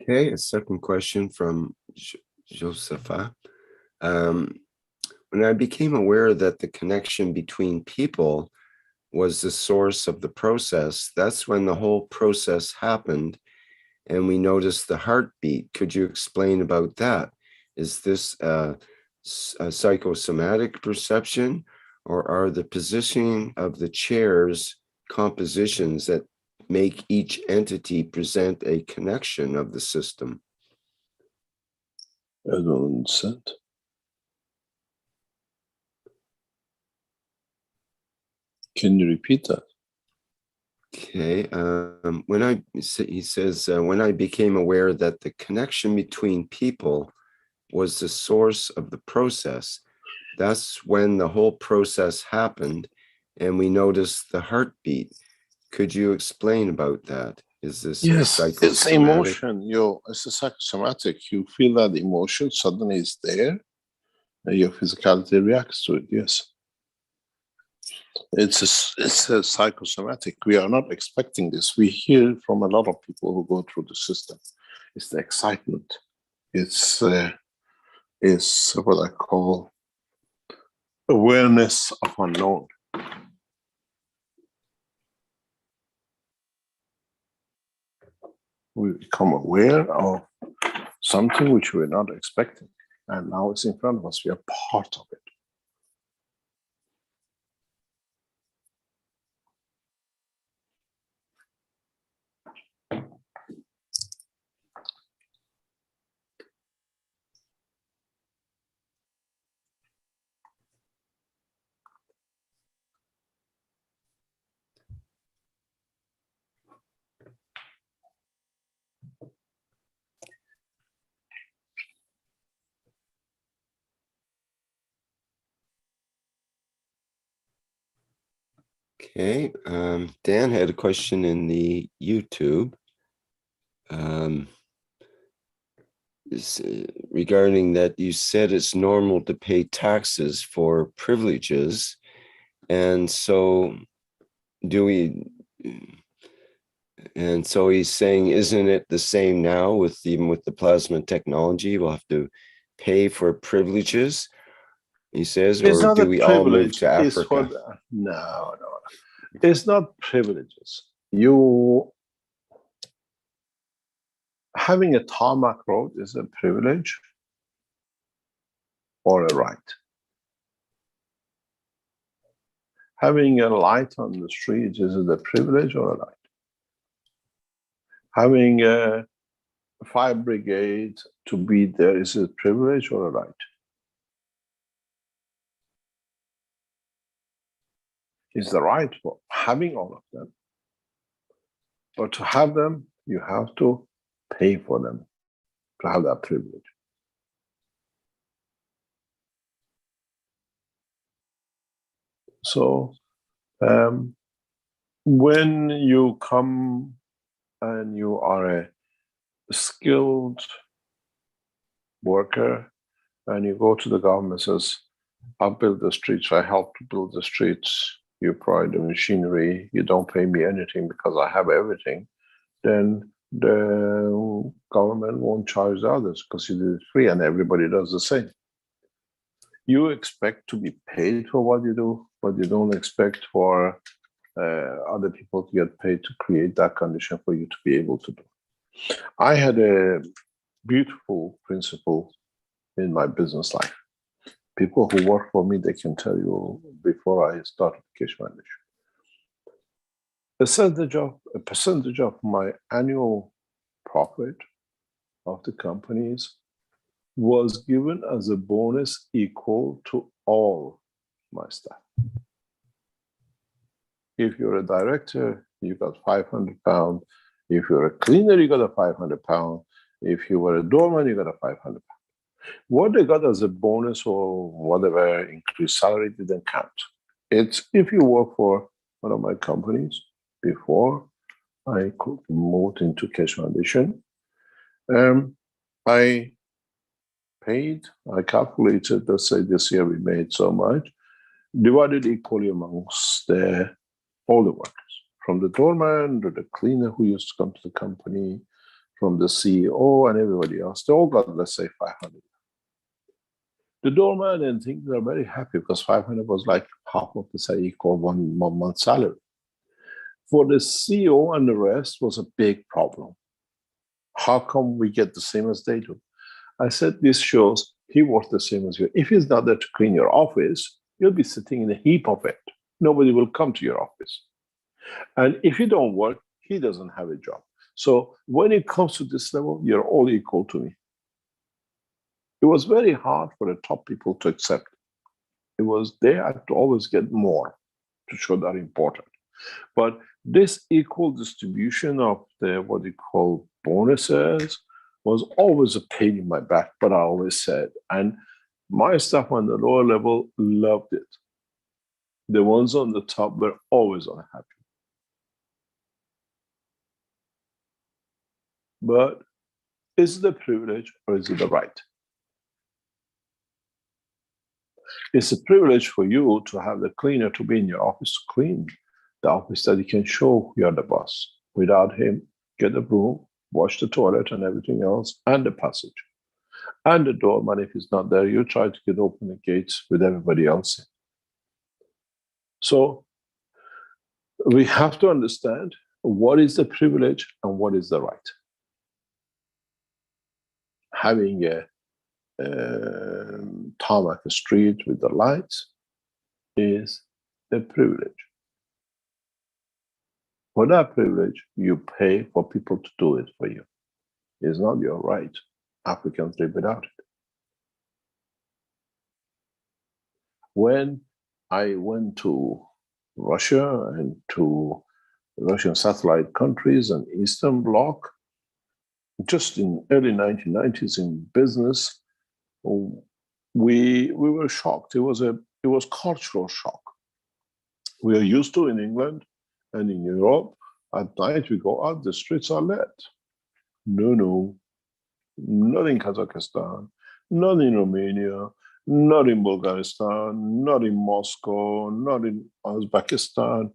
Okay, a second question from Josepha. When I became aware that the connection between people was the source of the process, that's when the whole process happened and we noticed the heartbeat. Could you explain about that? Is this a psychosomatic perception, or are the positioning of the chairs compositions that make each entity present a connection of the system? I don't understand. Can you repeat that? Okay, he says, when I became aware that the connection between people was the source of the process, that's when the whole process happened and we noticed the heartbeat. Could you explain about that? Is this Yes, psychosomatic? it's emotion. It's a psychosomatic. You feel that emotion suddenly is there, and your physicality reacts to it. Yes, it's a psychosomatic. We are not expecting this. We hear from a lot of people who go through the system. It's the excitement. It's what I call awareness of unknown. We become aware of something which we're not expecting, and now it's in front of us. We are part of it. Okay, Dan had a question in the YouTube regarding that you said it's normal to pay taxes for privileges. And so and so he's saying, isn't it the same now even with the plasma technology? We'll have to pay for privileges, he says, It's or not do a we all move privilege. to It's for Africa? no. It's not privileges. You having a tarmac road is a privilege or a right. Having a light on the street is it a privilege or a right? Having a fire brigade to be there is it a privilege or a right? It's the right for having all of them. But to have them, you have to pay for them to have that privilege. So when you come and you are a skilled worker and you go to the government and says, I'll build the streets, I help to build the streets, you provide the machinery, you don't pay me anything because I have everything, then the government won't charge the others because you did it free and everybody does the same. You expect to be paid for what you do, but you don't expect for other people to get paid to create that condition for you to be able to do. I had a beautiful principle in my business life. People who work for me, they can tell you before I started Keshe Foundation. A percentage of my annual profit of the companies was given as a bonus equal to all my staff. If you're a director, you got 500 pounds. If you're a cleaner, you got a 500 pounds. If you were a doorman, you got a 500 pounds. What they got as a bonus or whatever increased salary didn't count. It's if you work for one of my companies before, I could move into Keshe Foundation. I paid, I calculated, let's say this year we made so much, divided equally amongst all the workers, from the doorman to the cleaner who used to come to the company, from the CEO and everybody else. They all got, let's say, 500. The doorman and things are very happy because 500 was like half of the say equal one month salary. For the CEO and the rest was a big problem. How come we get the same as they do? I said, this shows he works the same as you. If he's not there to clean your office, you'll be sitting in a heap of it. Nobody will come to your office. And if you don't work, he doesn't have a job. So when it comes to this level, you're all equal to me. It was very hard for the top people to accept. It was, they had to always get more to show that important. But this equal distribution of the, what you call bonuses, was always a pain in my back, but I always said, and my staff on the lower level loved it. The ones on the top were always unhappy. But is it a privilege or is it a right? It's a privilege for you to have the cleaner to be in your office to clean the office, that you can show you're the boss. Without him, get a broom, wash the toilet and everything else, and the passage. And the doorman, if he's not there, you try to get open the gates with everybody else in. So we have to understand what is the privilege and what is the right. Having a tarmac street with the lights is a privilege. For that privilege, you pay for people to do it for you. It's not your right. Africans live without it. When I went to Russia and to Russian satellite countries and Eastern Bloc, just in early 1990s in business, we were shocked. It was cultural shock. We are used to in England and in Europe, at night we go out, the streets are lit. No, not in Kazakhstan, not in Romania, not in Bulgaristan, not in Moscow, not in Uzbekistan.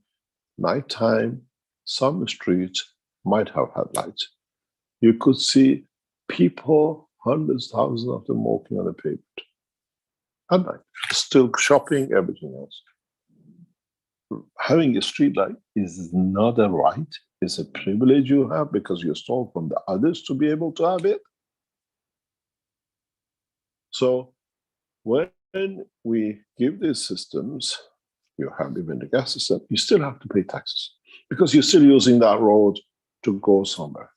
Nighttime, some streets might have had lights. You could see people, hundreds, thousands of them walking on the pavement at night, still shopping, everything else. Having a street light is not a right, it's a privilege you have because you stole from the others to be able to have it. So when we give these systems, you have even the gas system, you still have to pay taxes because you're still using that road to go somewhere.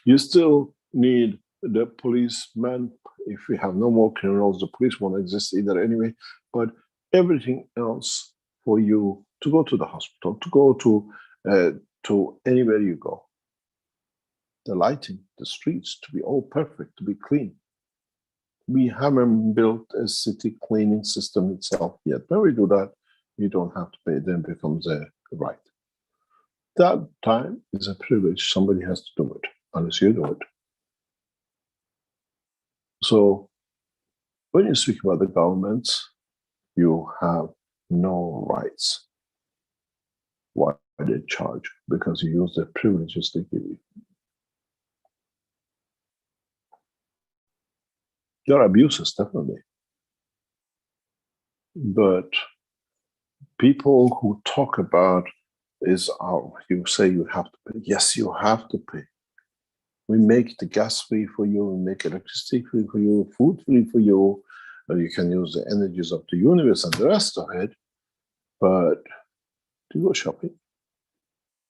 You still need the policeman. If we have no more criminals, the police won't exist either anyway, but everything else for you to go to the hospital, to go to anywhere you go. The lighting, the streets to be all perfect, to be clean. We haven't built a city cleaning system itself yet. When we do that, you don't have to pay, then it becomes a right. That time is a privilege, somebody has to do it, unless you do it. So when you speak about the governments, you have no rights. Why they charge? Because you use the privileges they give you. There are abuses, definitely. But people who talk about is, you say you have to pay. Yes, you have to pay. We make the gas free for you, we make electricity free for you, food free for you, and you can use the energies of the universe and the rest of it. But do you go shopping?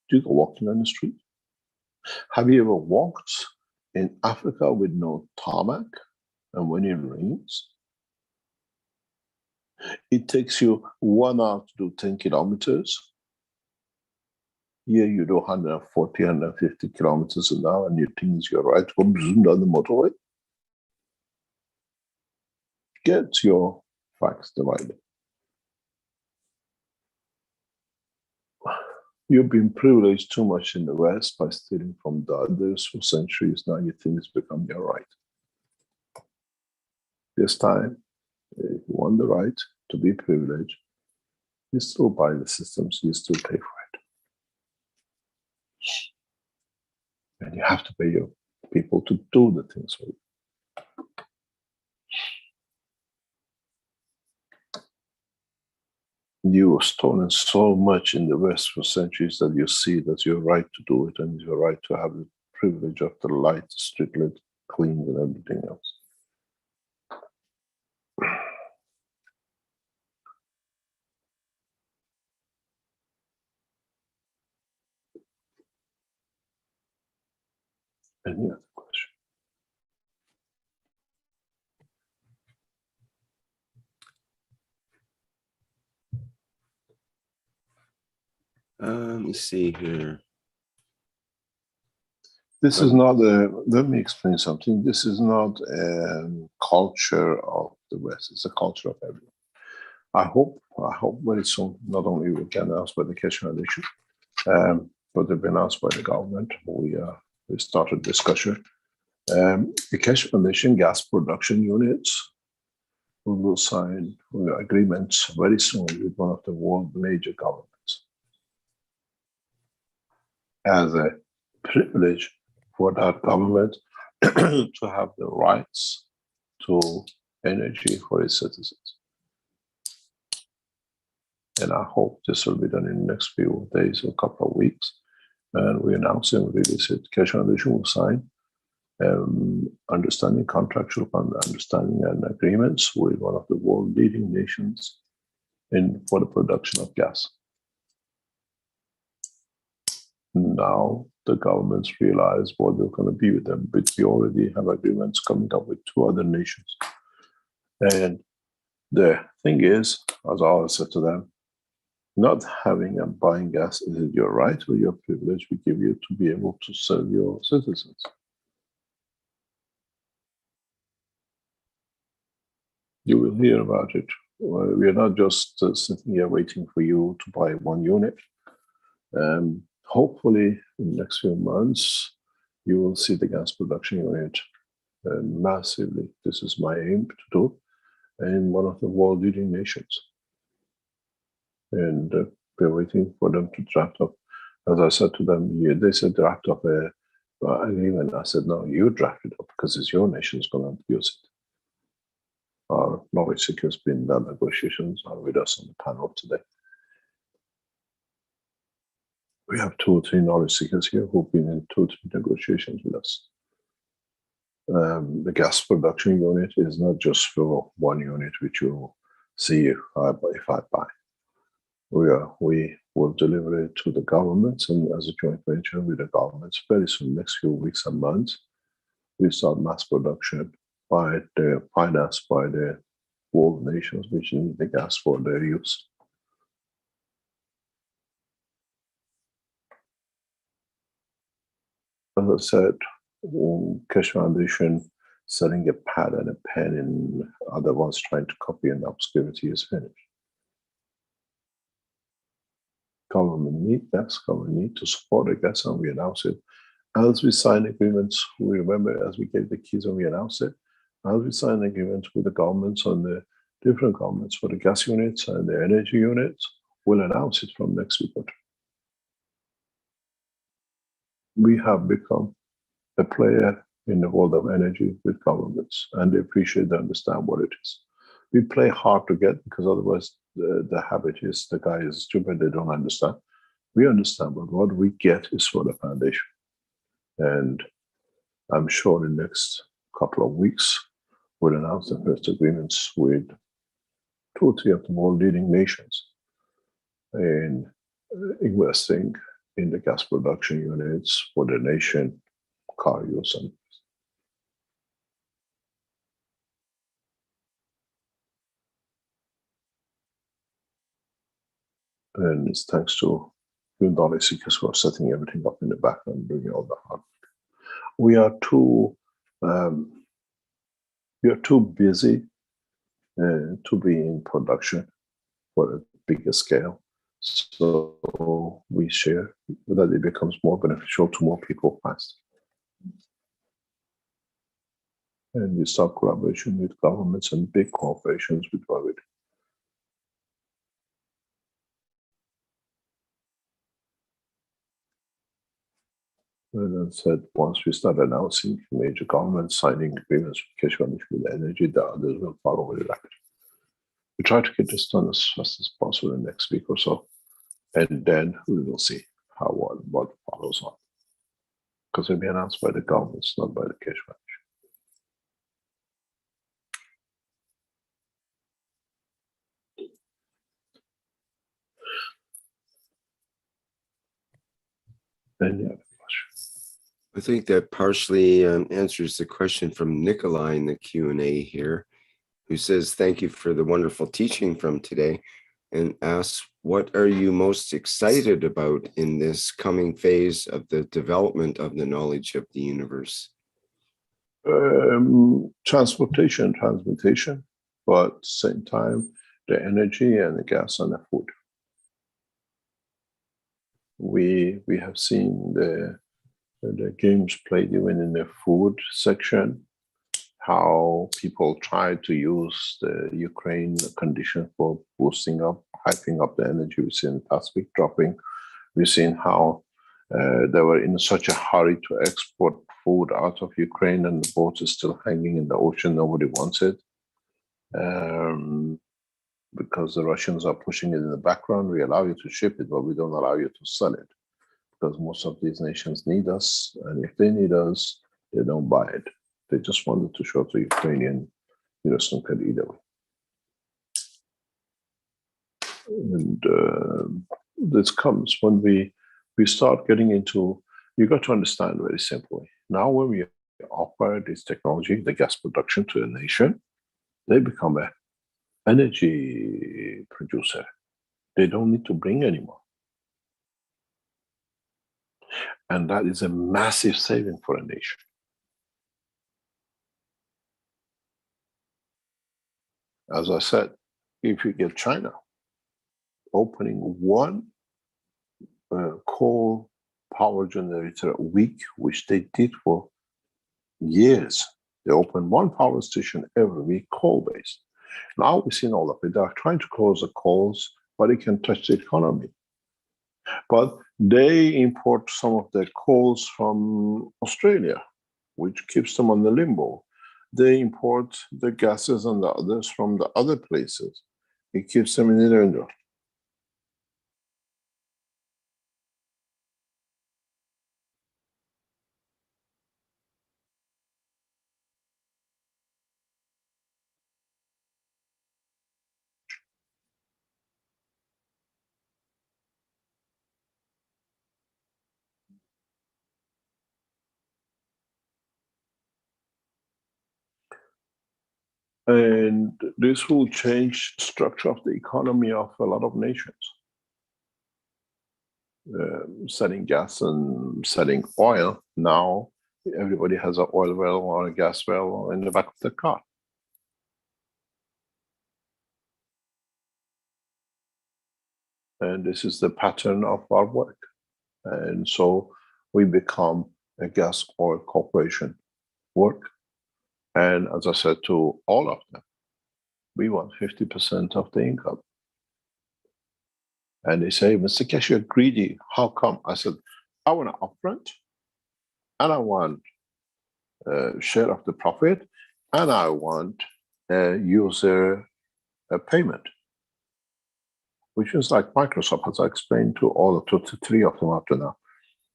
Do you go walking on the street? Have you ever walked in Africa with no tarmac? And when it rains, it takes you 1 hour to do 10 kilometers. Here you do 140, 150 kilometers an hour, and you think you're right, go zoom down the motorway. Get your facts divided. You've been privileged too much in the West by stealing from the others for centuries. Now you think it's become your right. This time, if you want the right to be privileged, you still buy the systems, you still pay for it. And you have to pay your people to do the things for you. You have stolen so much in the West for centuries that you see that your right to do it and your right to have the privilege of the light, street lit, clean, and everything else. Any other question? Let me see here. This is not a, let me explain something. This is not a culture of the West. It's a culture of everyone. I hope very soon, not only we can announce by the Keshe Foundation, but they've been announced by the government. We started discussion. The Keshe Foundation gas production units, we will sign agreements very soon with one of the world major governments as a privilege for that government to have the rights to energy for its citizens. And I hope this will be done in the next few days or couple of weeks. And we announce and release it. Keshe Foundation will sign understanding, contractual understanding and agreements with one of the world leading nations for the production of gas. Now the governments realize what they're going to be with them, but we already have agreements coming up with 2 other nations. And the thing is, as I always said to them, not having and buying gas, is it your right or your privilege we give you to be able to serve your citizens? You will hear about it. We are not just sitting here waiting for you to buy 1 unit. Hopefully, in the next few months, you will see the gas production unit massively. This is my aim to do in one of the world leading nations. And we're waiting for them to draft up. As I said to them, they said draft up an agreement. I said, no, you draft it up because it's your nation is going to use it. Our knowledge seekers has been in the negotiations are with us on the panel today. We have 2 or 3 knowledge seekers here who've been in 2 or 3 negotiations with us. The gas production unit is not just for 1 unit, which you see if I buy. We will deliver it to the governments and as a joint venture with the governments very soon, next few weeks and months. We start mass production financed by the world nations which need the gas for their use. As I said, Keshe Foundation selling a pad and a pen and other ones trying to copy and obscurity is finished. Government need gas, government need to support the gas, and we announce it. As we sign agreements, we remember as we gave the keys and we announced it, as we sign agreements with the governments on the different governments for the gas units and the energy units, we'll announce it from next week. We have become a player in the world of energy with governments, and they appreciate, they understand what it is. We play hard to get because otherwise the habit is the guy is stupid, they don't understand. We understand, but what we get is for the foundation. And I'm sure in the next couple of weeks, we'll announce the first agreements with 2 or 3 of the world leading nations in investing in the gas production units for the nation, car use. And it's thanks to you knowledge seekers who are setting everything up in the background, doing all the hard work. We are too busy to be in production for a bigger scale. So we share that it becomes more beneficial to more people fast. And we start collaboration with governments and big corporations with private. And then said, once we start announcing major governments signing agreements with Keshe Foundation Energy, the others will follow very rapidly. We try to get this done as fast as possible in the next week or so. And then we will see what follows on. Because it'll be announced by the governments, not by the Keshe Foundation. Any other questions? I think that partially answers the question from Nikolai in the Q&A here, who says, thank you for the wonderful teaching from today, and asks, what are you most excited about in this coming phase of the development of the knowledge of the universe? Transportation, transmutation, but at the same time, the energy and the gas and the food. We have seen the games played even in the food section, how people try to use the Ukraine condition for boosting up, hyping up the energy. We've seen past week dropping. We've seen how they were in such a hurry to export food out of Ukraine, and the boat is still hanging in the ocean. Nobody wants it. Because the Russians are pushing it in the background. We allow you to ship it, but we don't allow you to sell it. Because most of these nations need us, and if they need us, they don't buy it. They just wanted to show to Ukrainian, snooker either way. And this comes when we start getting into, you got to understand very simply. Now when we offer this technology, the gas production to a nation, they become an energy producer. They don't need to bring anymore. And that is a massive saving for a nation. As I said, if you get China opening one coal power generator a week, which they did for years, they open one power station every week, coal-based. Now we've seen all of it. They are trying to close the coals, but it can touch the economy. But they import some of their coals from Australia, which keeps them on the limbo. They import the gases and the others from the other places. It keeps them in the limbo. And this will change the structure of the economy of a lot of nations. Selling gas and selling oil, now everybody has an oil well or a gas well in the back of the car. And this is the pattern of our work. And so we become a gas oil corporation work. And as I said to all of them, we want 50% of the income. And they say, Mr. Keshe, you're greedy. How come? I said, I want an upfront, and I want a share of the profit, and I want a user payment. Which is like Microsoft, as I explained to all to three of them up to now.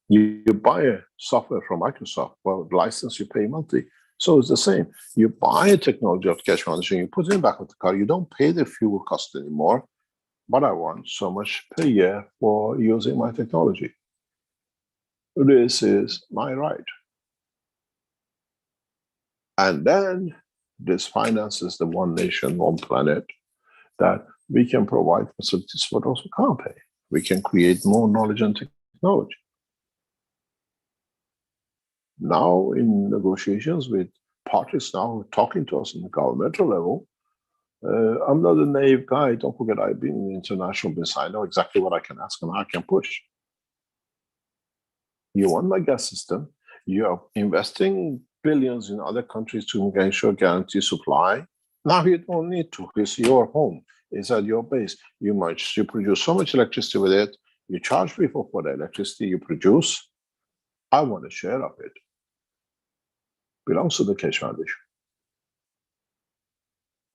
You buy a software from Microsoft, well, the license you pay monthly. So it's the same. You buy a technology of Keshe Foundation, you put it in the back of the car, you don't pay the fuel cost anymore, but I want so much per year for using my technology. This is my right. And then this finances the one nation, one planet, that we can provide facilities for those who can't pay. We can create more knowledge and technology. Now in negotiations with parties now talking to us on the governmental level, I'm not a naive guy. Don't forget, I've been in international business. I know exactly what I can ask and how I can push. You want my gas system. You're investing billions in other countries to ensure guarantee supply. Now you don't need to. It's your home. It's at your base. You produce so much electricity with it. You charge people for the electricity you produce. I want a share of it. Belongs to the Keshe Foundation.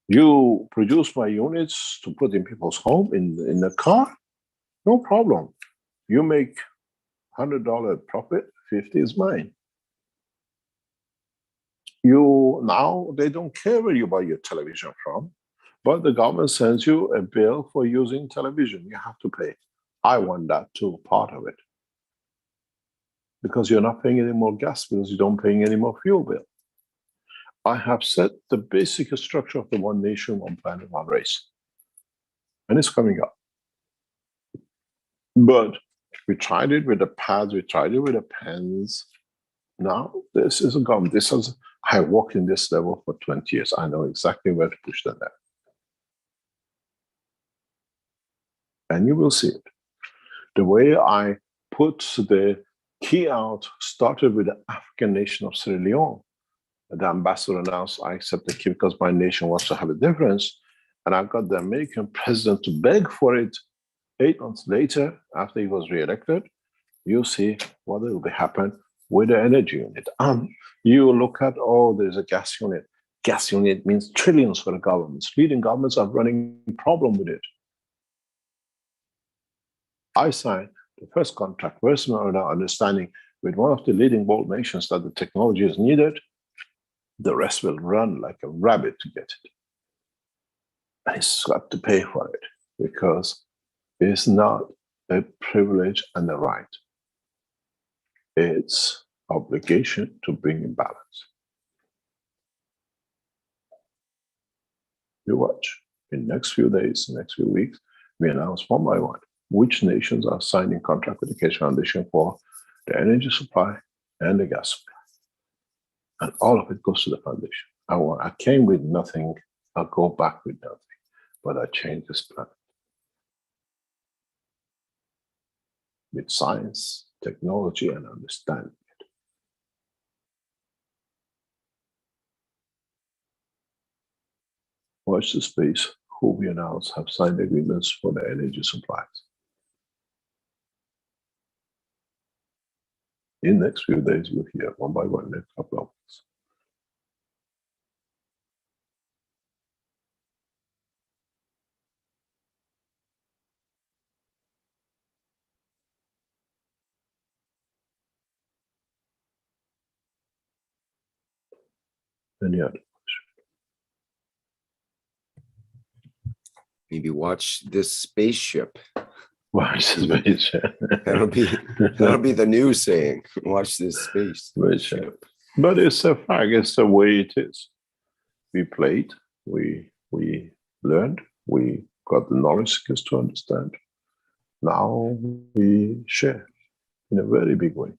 You produce my units to put in people's home, in the car, no problem. You make $100 profit, 50 is mine. Now they don't care where you buy your television from, but the government sends you a bill for using television. You have to pay. I want that too, part of it. Because you're not paying any more gas bills, you don't paying any more fuel bill. I have set the basic structure of the one nation, one planet, one race. And it's coming up. But we tried it with the pads, we tried it with the pens. Now, this is a government. I worked in this level for 20 years. I know exactly where to push the net. And you will see it. The way I put the key out started with the African nation of Sierra Leone. The ambassador announced, I accept the key because my nation wants to have a difference. And I got the American president to beg for it. 8 months later, after he was re-elected, you see what will be happen with the energy unit. You look at, there's a gas unit. Gas unit means trillions for the governments. Leading governments are running a problem with it. I signed the first contract, first understanding with one of the leading world nations that the technology is needed. The rest will run like a rabbit to get it. And it's got to pay for it because it's not a privilege and a right. It's obligation to bring in balance. You watch. In the next few days, next few weeks, we announce one by one which nations are signing contract with the Keshe Foundation for the energy supply and the gas supply. And all of it goes to the foundation. I came with nothing, I'll go back with nothing, but I changed this planet. With science, technology, and understanding it. Watch the space who we announce have signed agreements for the energy supplies. In the next few days, you'll hear one by one, next couple of weeks. Any other? Maybe watch this spaceship. Watch this space. That'll be the new saying. Watch this spaceship. But it's a fact. It's the way it is. We played. We learned. We got the knowledge skills to understand. Now we share in a very big way.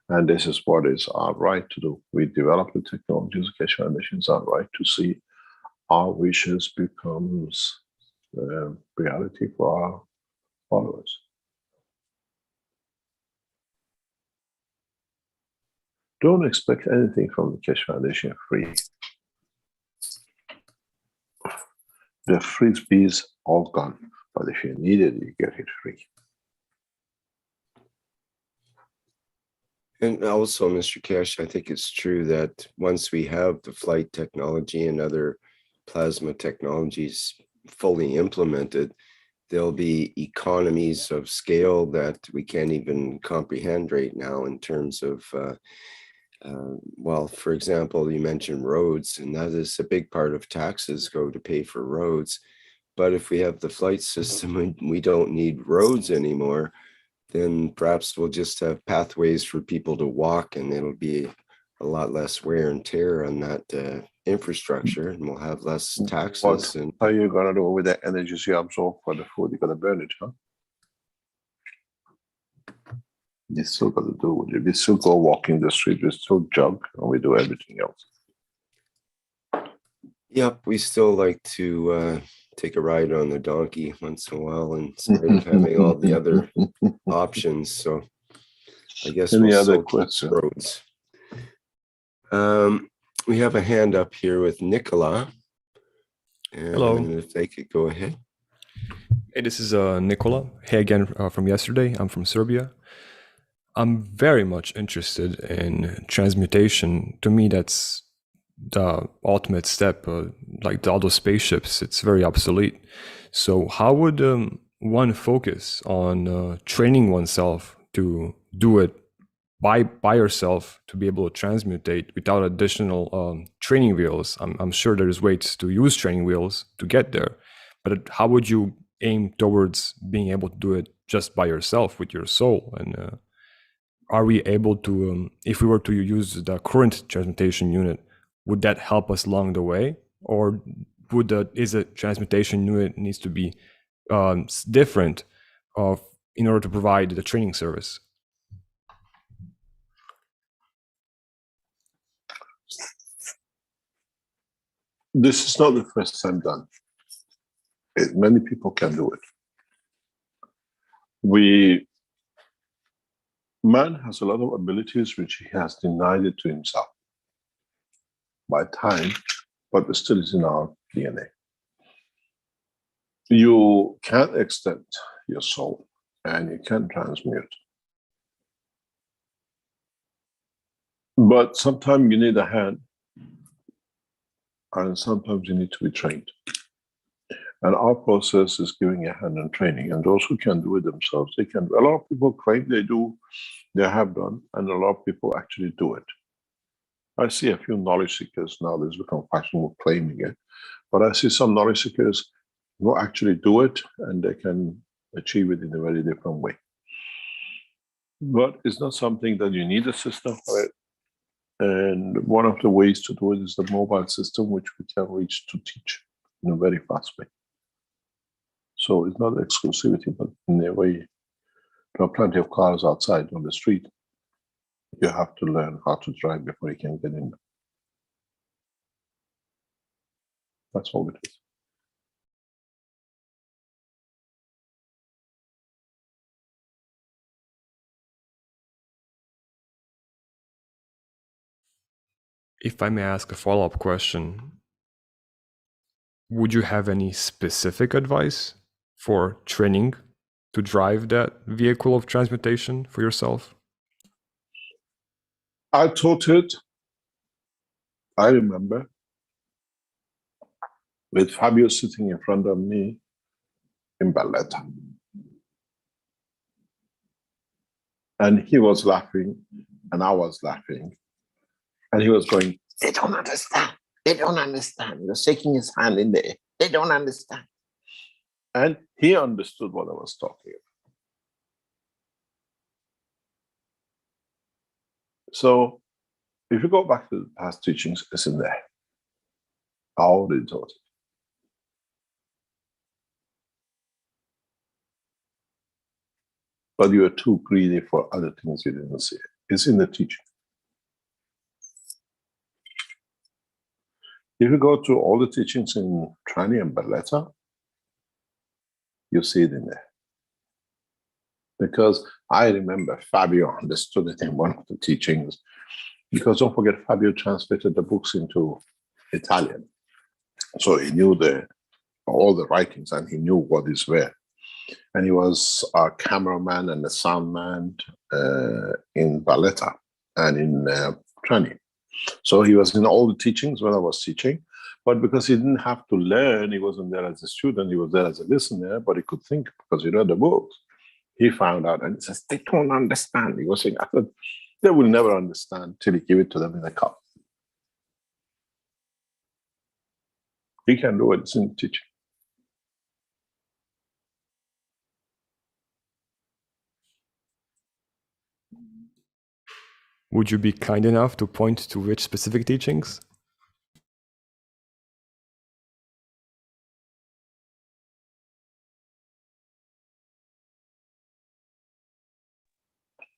And this is what is our right to do. We develop the technologies, Keshe Foundation is our right to see our wishes becomes reality for our followers. Don't expect anything from the Keshe Foundation free. The freebies all gone, but if you need it, you get it free. And also, Mr. Keshe, I think it's true that once we have the flight technology and other plasma technologies fully implemented, there'll be economies of scale that we can't even comprehend right now in terms of, well, for example, you mentioned roads, and that is a big part of taxes go to pay for roads. But if we have the flight system and we don't need roads anymore, then perhaps we'll just have pathways for people to walk, and it'll be a lot less wear and tear on that infrastructure, and we'll have less taxes. What and are you going to do with the energy you absorb for the food? You're going to burn it, huh? You still got to do with it. We still go walking the street, we still jog, and we do everything else. Yep, we still like to take a ride on the donkey once in a while, in spite of having all the other options. So I guess Any we'll other still keep question? roads. We have a hand up here with Nicola. Hello. And if they could go ahead. Hey, this is Nicola. Hey again from yesterday. I'm from Serbia. I'm very much interested in transmutation. To me, that's the ultimate step. Like all those spaceships, it's very obsolete. So how would one focus on training oneself to do it by yourself, to be able to transmutate without additional training wheels? I'm sure there's ways to use training wheels to get there, but how would you aim towards being able to do it just by yourself with your soul? And are we able to, if we were to use the current transmutation unit, would that help us along the way, or is a transmutation unit needs to be different in order to provide the training service? This is not the first time done. Many people can do it. Man has a lot of abilities which he has denied it to himself by time, but it still is in our DNA. You can extend your soul and you can transmute. But sometimes you need a hand, and sometimes you need to be trained. And our process is giving a hand and training. And those who can do it themselves, they can. A lot of people claim they do, they have done, and a lot of people actually do it. I see a few knowledge seekers now, there's become fashionable claiming it, but I see some knowledge seekers who actually do it and they can achieve it in a very different way. But it's not something that you need a system for it. And one of the ways to do it is the mobile system, which we can reach to teach in a very fast way. So it's not exclusivity, but in a way, there are plenty of cars outside on the street. You have to learn how to drive before you can get in. That's all it is. If I may ask a follow-up question, would you have any specific advice for training to drive that vehicle of transmutation for yourself? I taught it, I remember, with Fabio sitting in front of me in Valletta. And he was laughing, and I was laughing. And he was going, "They don't understand. They don't understand." He was shaking his hand in the air. They don't understand. And he understood what I was talking about. So if you go back to the past teachings, it's in there. I already taught it. But you are too greedy for other things you didn't see. It's in the teaching. If you go to all the teachings in Trani and Valletta, you see it in there. Because I remember Fabio understood it in one of the teachings. Because don't forget, Fabio translated the books into Italian. So he knew all the writings and he knew what is where. And he was a cameraman and a sound man in Valletta and in Trani. So he was in all the teachings when I was teaching, but because he didn't have to learn, he wasn't there as a student, he was there as a listener, but he could think because he read the books. He found out and he says, "They don't understand." He was saying, "I thought they will never understand till you give it to them in a cup." He can do it, it's in the teaching. Would you be kind enough to point to which specific teachings?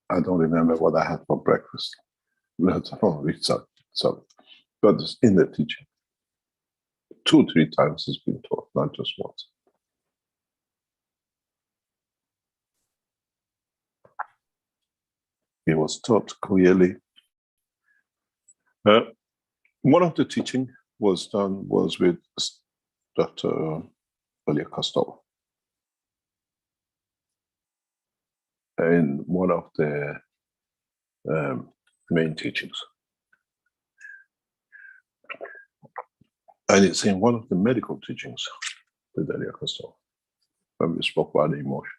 I don't remember what I had for breakfast. Lots of research, so but it's in the teaching. 2, 3 times it's been taught, not just once. It was taught clearly. One of the teaching was with Dr. Elia Costello. And one of the main teachings. And it's in one of the medical teachings with Elia Costello, when we spoke about the emotion.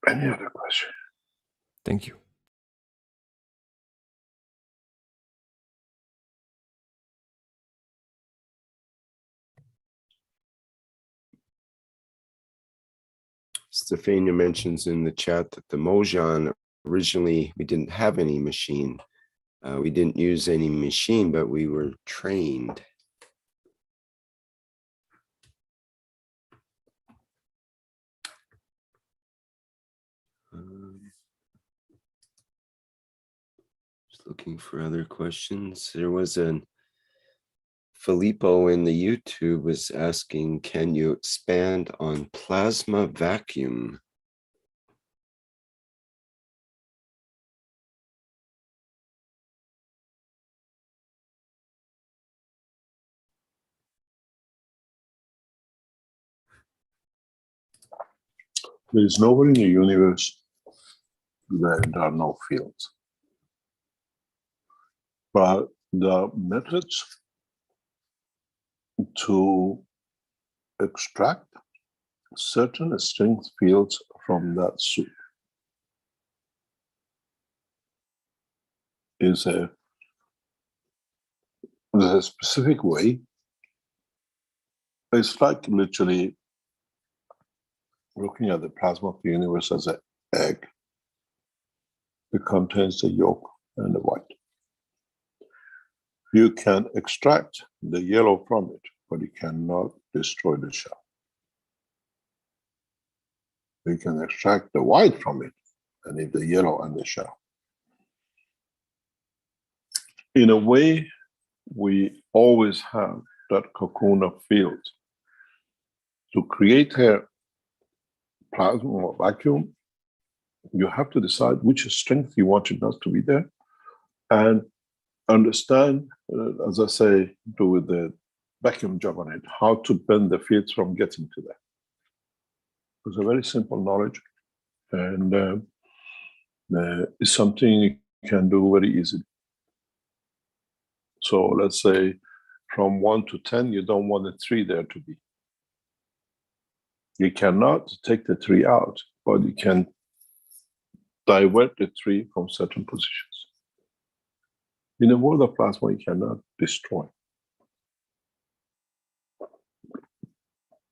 Any other question? Thank you. Stefania mentions in the chat that the Mojang, originally we didn't have any machine. We didn't use any machine, but we were trained. Just looking for other questions. There was an Filippo in the YouTube was asking, can you expand on plasma vacuum? There is nowhere in the universe where there are no fields. But the methods to extract certain strength fields from that soup is a specific way. It's like literally looking at the plasma of the universe as an egg. It contains the yolk and the white. You can extract the yellow from it, but you cannot destroy the shell. You can extract the white from it and leave the yellow and the shell. In a way, we always have that cocoon of field. To create a plasma or vacuum, you have to decide which strength you want it not to be there, and understand, as I say, do with the vacuum job on it, how to bend the fields from getting to there. It's a very simple knowledge, and it's something you can do very easily. So let's say from 1 to 10, you don't want a 3 there to be. You cannot take the 3 out, but you can divert the 3 from certain positions. In the world of plasma, you cannot destroy.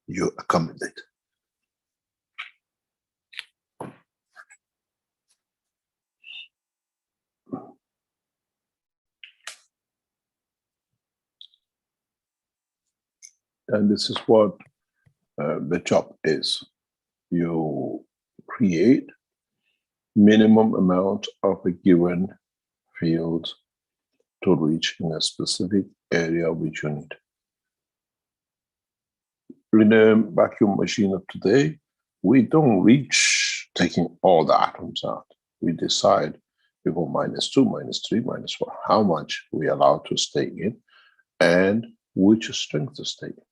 You accommodate. And this is what the job is. You create minimum amount of a given field to reach in a specific area which you need. In a vacuum machine of today, we don't reach taking all the atoms out. We decide we go -2, -3, -4, how much we allow to stay in and which strength to stay in.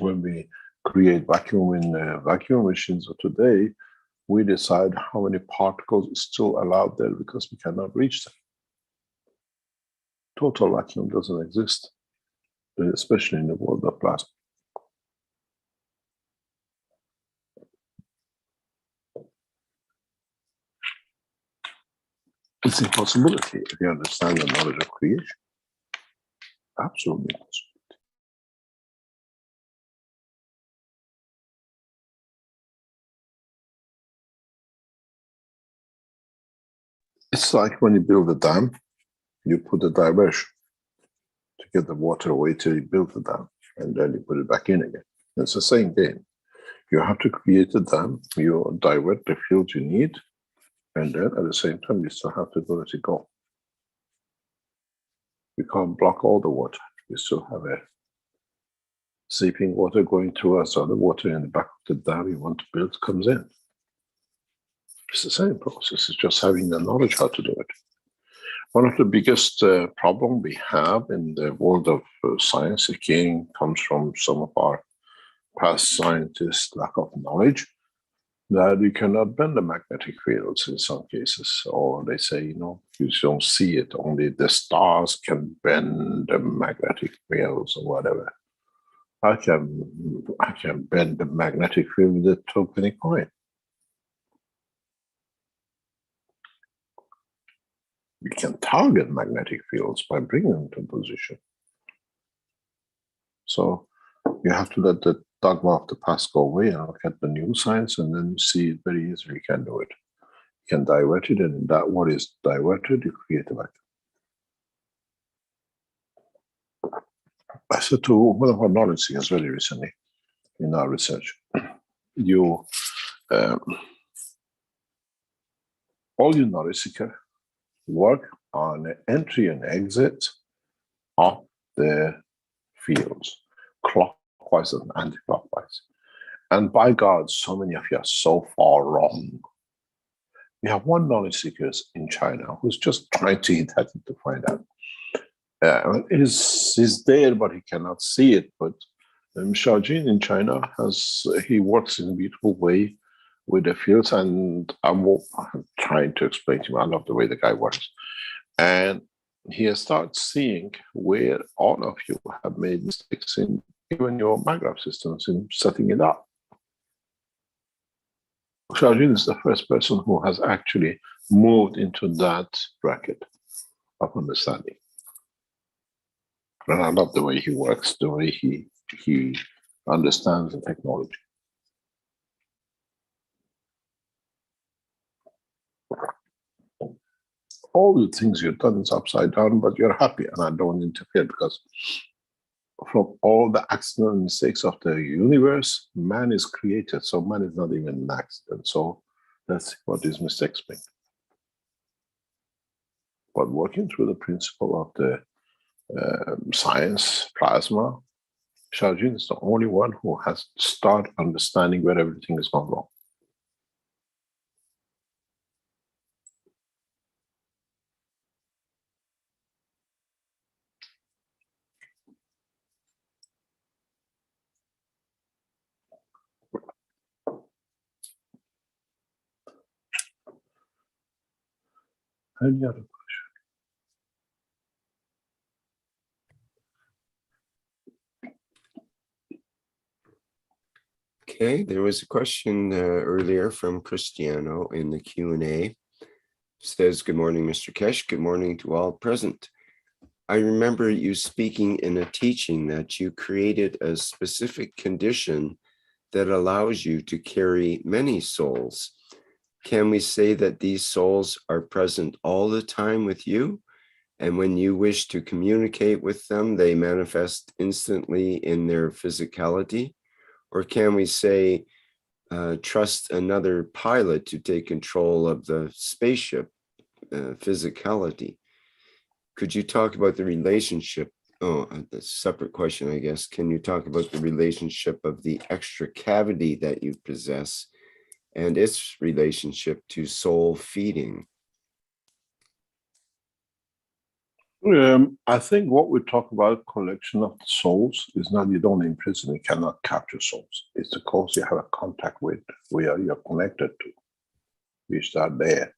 When we create vacuum in vacuum machines of today, we decide how many particles are still allowed there because we cannot reach them. Total vacuum doesn't exist, especially in the world of plasma. It's a possibility if you understand the knowledge of creation. Absolutely possible. It's like when you build a dam, you put a diversion to get the water away till you build the dam. and then you put it back in again. It's the same game. You have to create them, you divert the fields you need, and then at the same time, you still have to let it go. You can't block all the water. You still have a seeping water going through as other water in the back of the dam you want to build comes in. It's the same process. It's just having the knowledge how to do it. One of the biggest problem we have in the world of science, again, comes from some of our past scientists' lack of knowledge, that you cannot bend the magnetic fields in some cases. Or they say, you know, you don't see it, only the stars can bend the magnetic fields or whatever. I can bend the magnetic field with a two-penny coin. We can target magnetic fields by bringing them to position. So you have to let the dogma of the past go away and look at the new science, and then you see it very easily. You can do it. You can divert it, and that what is diverted, you create a vacuum. I said to one of our knowledge seekers very recently in our research, you all you knowledge seeker work on the entry and exit of the fields, clockwise and anti-clockwise. And by God, so many of you are so far wrong. We have one knowledge seeker in China who's just trying to hit at it to find out. He's there, but he cannot see it. But Xiaojun in China he works in a beautiful way with the fields, and I'm trying to explain to him. I love the way the guy works. And he starts seeing where all of you have made mistakes in even your MAGRAPH systems in setting it up. Xiaojun is the first person who has actually moved into that bracket of understanding. And I love the way he works, the way he understands the technology. All the things you've done is upside down, but you're happy, and I don't interfere, because from all the accidental mistakes of the universe, man is created, so man is not even an accident. So that's what these mistakes mean. But working through the principle of the science, plasma, Xiaojun is the only one who has started understanding where everything is gone wrong. Any other? Okay, there was a question earlier from Cristiano in the Q&A. Says, good morning, Mr. Keshe. Good morning to all present. I remember you speaking in a teaching that you created a specific condition that allows you to carry many souls. Can we say that these souls are present all the time with you? And when you wish to communicate with them, they manifest instantly in their physicality? Or can we say, trust another pilot to take control of the spaceship physicality? Could you talk about the relationship? Oh, a separate question, I guess. Can you talk about the relationship of the extra cavity that you possess and its relationship to soul feeding? I think what we talk about collection of the souls is not, you don't imprison, you cannot capture souls. It's the cause you have a contact with, where you're connected to. You start there.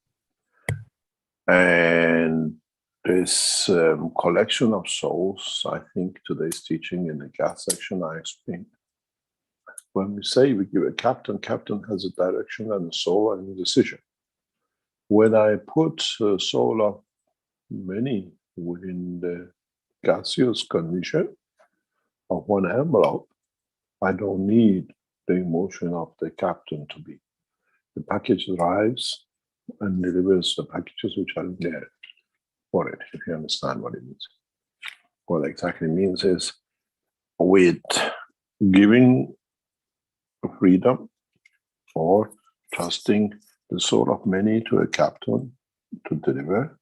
And this collection of souls, I think today's teaching in the gas section, I explained. When we say we give a captain, captain has a direction and a soul and a decision. When I put a soul of many within the gaseous condition of one envelope, I don't need the emotion of the captain to be. The package arrives and delivers the packages which are there for it, if you understand what it means. What it exactly means is with giving freedom or trusting the soul of many to a captain to deliver,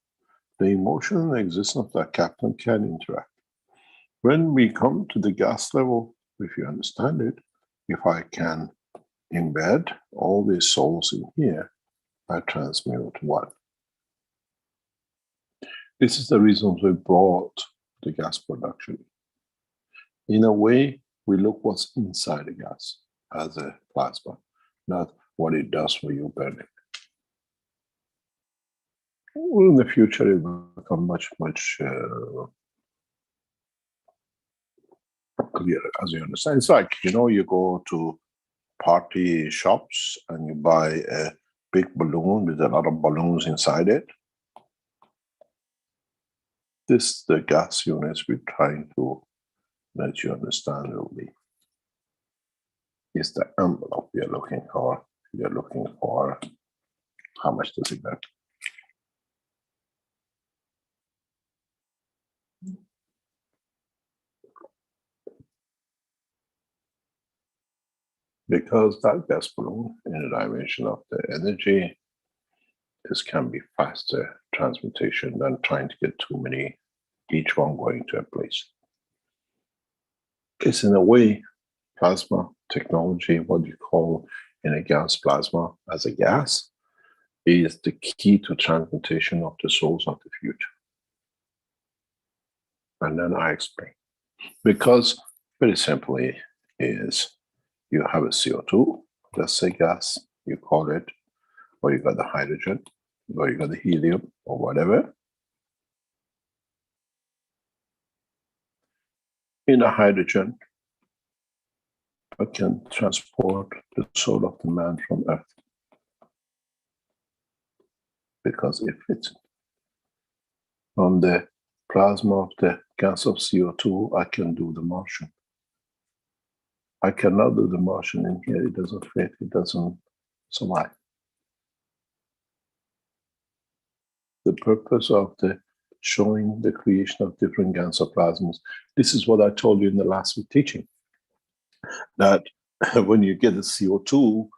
the emotion and existence of that captain can interact. When we come to the gas level, if you understand it, if I can embed all these souls in here, I transmute one. This is the reason we brought the gas production. In a way, we look what's inside the gas as a plasma, not what it does for you burning. Well, in the future, it will become much clearer, as you understand. It's like, you know, you go to party shops and you buy a big balloon with a lot of balloons inside it. This is the gas units we're trying to let you understand will be. Is the envelope you're looking for. You're looking for how much does it matter? Because that gas balloon in the dimension of the energy, this can be faster transmutation than trying to get too many, each one going to a place. It's in a way, plasma technology, what you call in a gas plasma as a gas, is the key to transmutation of the souls of the future. And then I explain. Because very simply is you have a CO2, let's say gas, you call it, or you got the hydrogen, or you got the helium, or whatever. In a hydrogen, I can transport the soul of the man from Earth because it fits. From the plasma of the gas of CO2, I can do the Martian. I cannot do the Martian in here, it doesn't fit, it doesn't survive. The purpose of the showing the creation of different gansoplasms, this is what I told you in the last week teaching, that when you get the CO2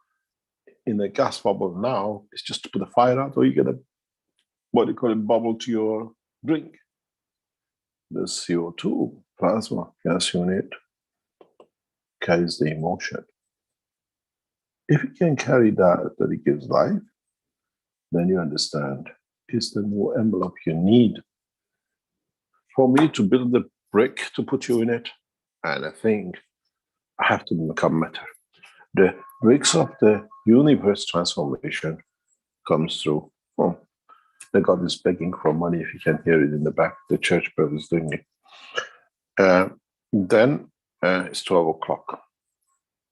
in a gas bubble now, it's just to put the fire out, or you get a, what do you call it, bubble to your drink. The CO2 plasma gas unit carries the emotion. If you can carry that it gives life, then you understand it's the new envelope you need. For me to build the brick to put you in it, and I think I have to become matter. The bricks of the universe transformation comes through. Oh, the God is begging for money, if you can hear it in the back, the church bell is doing it. Then it's 12 o'clock.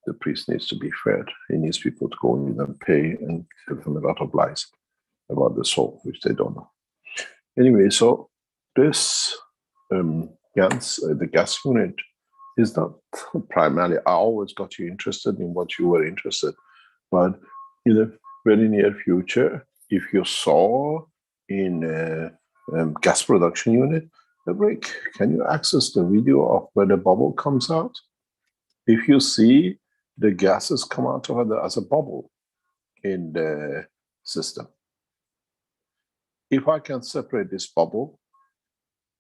The priest needs to be fed. He needs people to go in and pay and tell them a lot of lies about the soul, which they don't know. Anyway, so this the gas unit is not primarily, I always got you interested in what you were interested, but in the very near future, if you saw in a gas production unit, the brick, can you access the video of where the bubble comes out? If you see the gases come out of it as a bubble in the system. If I can separate this bubble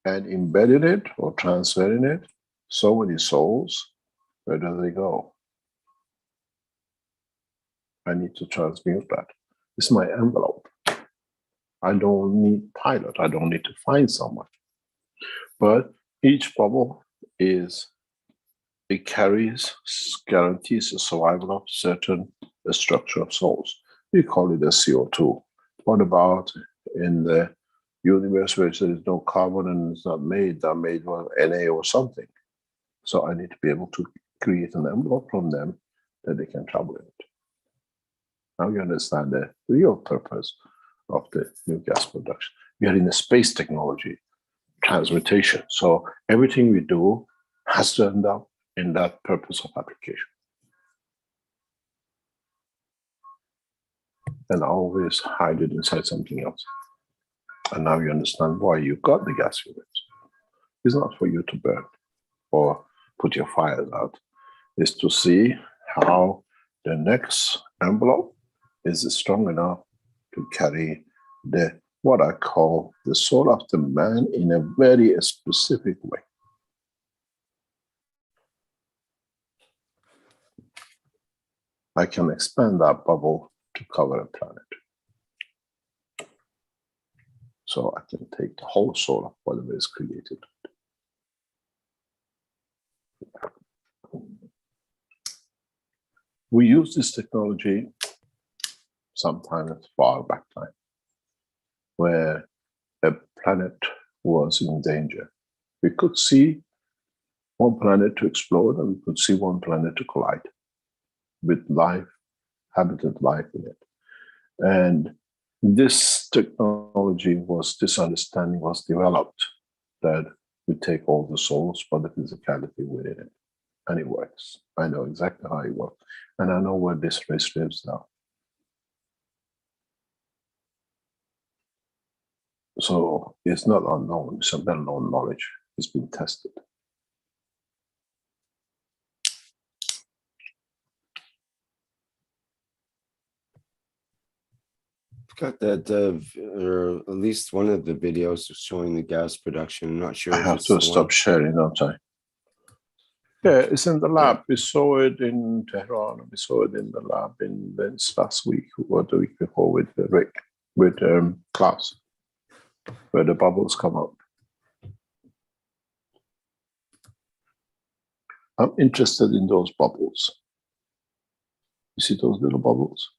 and embed in it or transfer in it, so many souls, where do they go? I need to transmute that. It's my envelope. I don't need pilot. I don't need to find someone. But each bubble is, it carries, guarantees the survival of certain structure of souls. We call it a CO2. What about in the universe where there is no carbon and it's not made, they're made with Na or something. So I need to be able to create an envelope from them that they can travel in it. Now you understand the real purpose of the new gas production. We are in a space technology, transmutation. So everything we do has to end up in that purpose of application. And always hide it inside something else. And now you understand why you got the gas units. It's not for you to burn or put your fires out, is to see how the next envelope is strong enough to carry the what I call the soul of the man in a very specific way. I can expand that bubble to cover a planet. So I can take the whole soul of whatever is created. We use this technology sometimes far back time, where a planet was in danger. We could see one planet to explode, and we could see one planet to collide with life, habited life in it. And this technology this understanding was developed, that we take all the souls, but the physicality within it. And it works. I know exactly how it works. And I know where this race lives now. So it's not unknown, it's a well-known knowledge. It's been tested. Got that, or at least one of the videos showing the gas production. I'm not sure. I if have it's to the stop one. sharing, don't I? Yeah, it's in the lab. We saw it in Tehran. We saw it in the lab in Linz last week or the week before with Rick, with Klaus, where the bubbles come up. I'm interested in those bubbles. You see those little bubbles?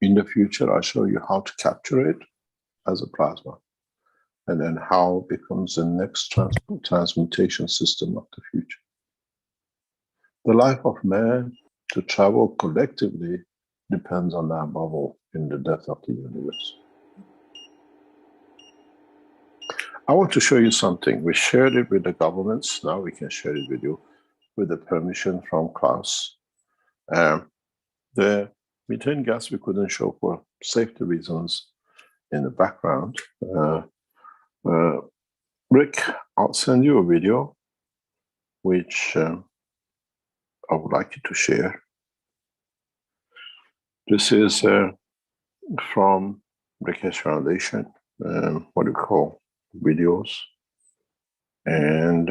In the future, I'll show you how to capture it as a plasma, and then how it becomes the next transmutation system of the future. The life of man to travel collectively depends on that bubble in the depth of the universe. I want to show you something. We shared it with the governments. Now we can share it with you with the permission from Klaus. The methane gas we couldn't show for safety reasons in the background. Rick, I'll send you a video which I would like you to share. This is from Rikesh Foundation, what do you call videos, and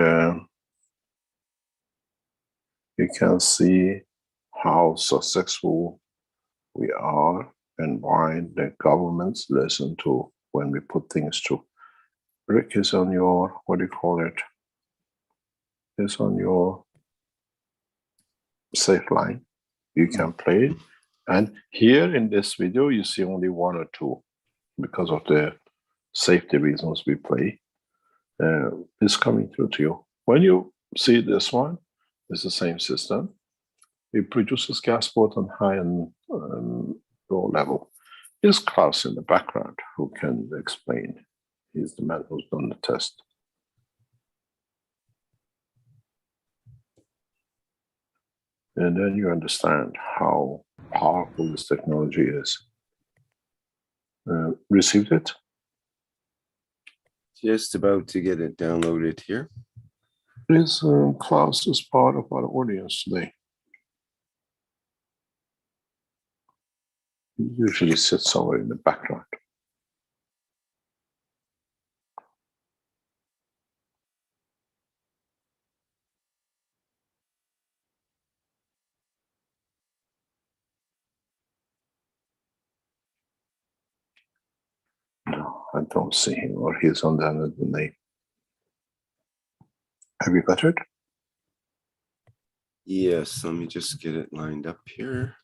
you can see how successful we are and why the governments listen to when we put things through. Rick is on your, what do you call it? Is on your safe line. You can play it. And here in this video, you see only one or two because of the safety reasons we play. It's coming through to you. When you see this one, it's the same system. It produces gas both on high and low level. There's Klaus in the background who can explain. He's the man who's done the test. And then you understand how powerful this technology is. Received it? Just about to get it downloaded here. Is Klaus is part of our audience today. He usually sits somewhere in the background. No, I don't see him, or he's on the other name. Have you got it? Yes, let me just get it lined up here.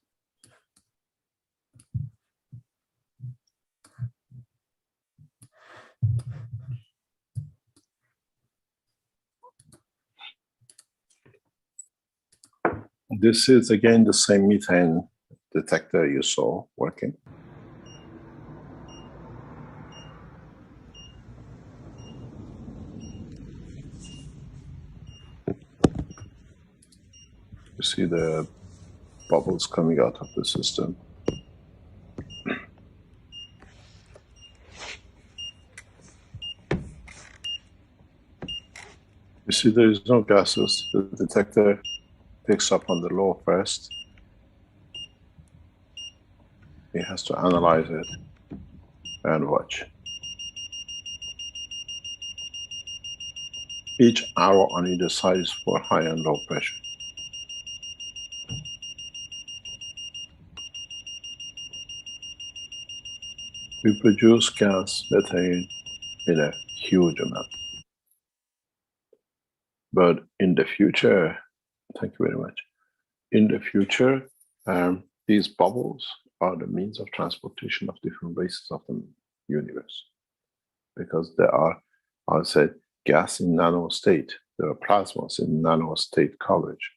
This is again the same methane detector you saw working. You see the bubbles coming out of the system. You see, there is no gases. The detector picks up on the low first. It has to analyze it and watch. Each arrow on either side is for high and low pressure. We produce gas methane in a huge amount. But in the future, thank you very much. In the future, these bubbles are the means of transportation of different races of the universe. Because there are, I said, gas in nano state. There are plasmas in nano state coverage.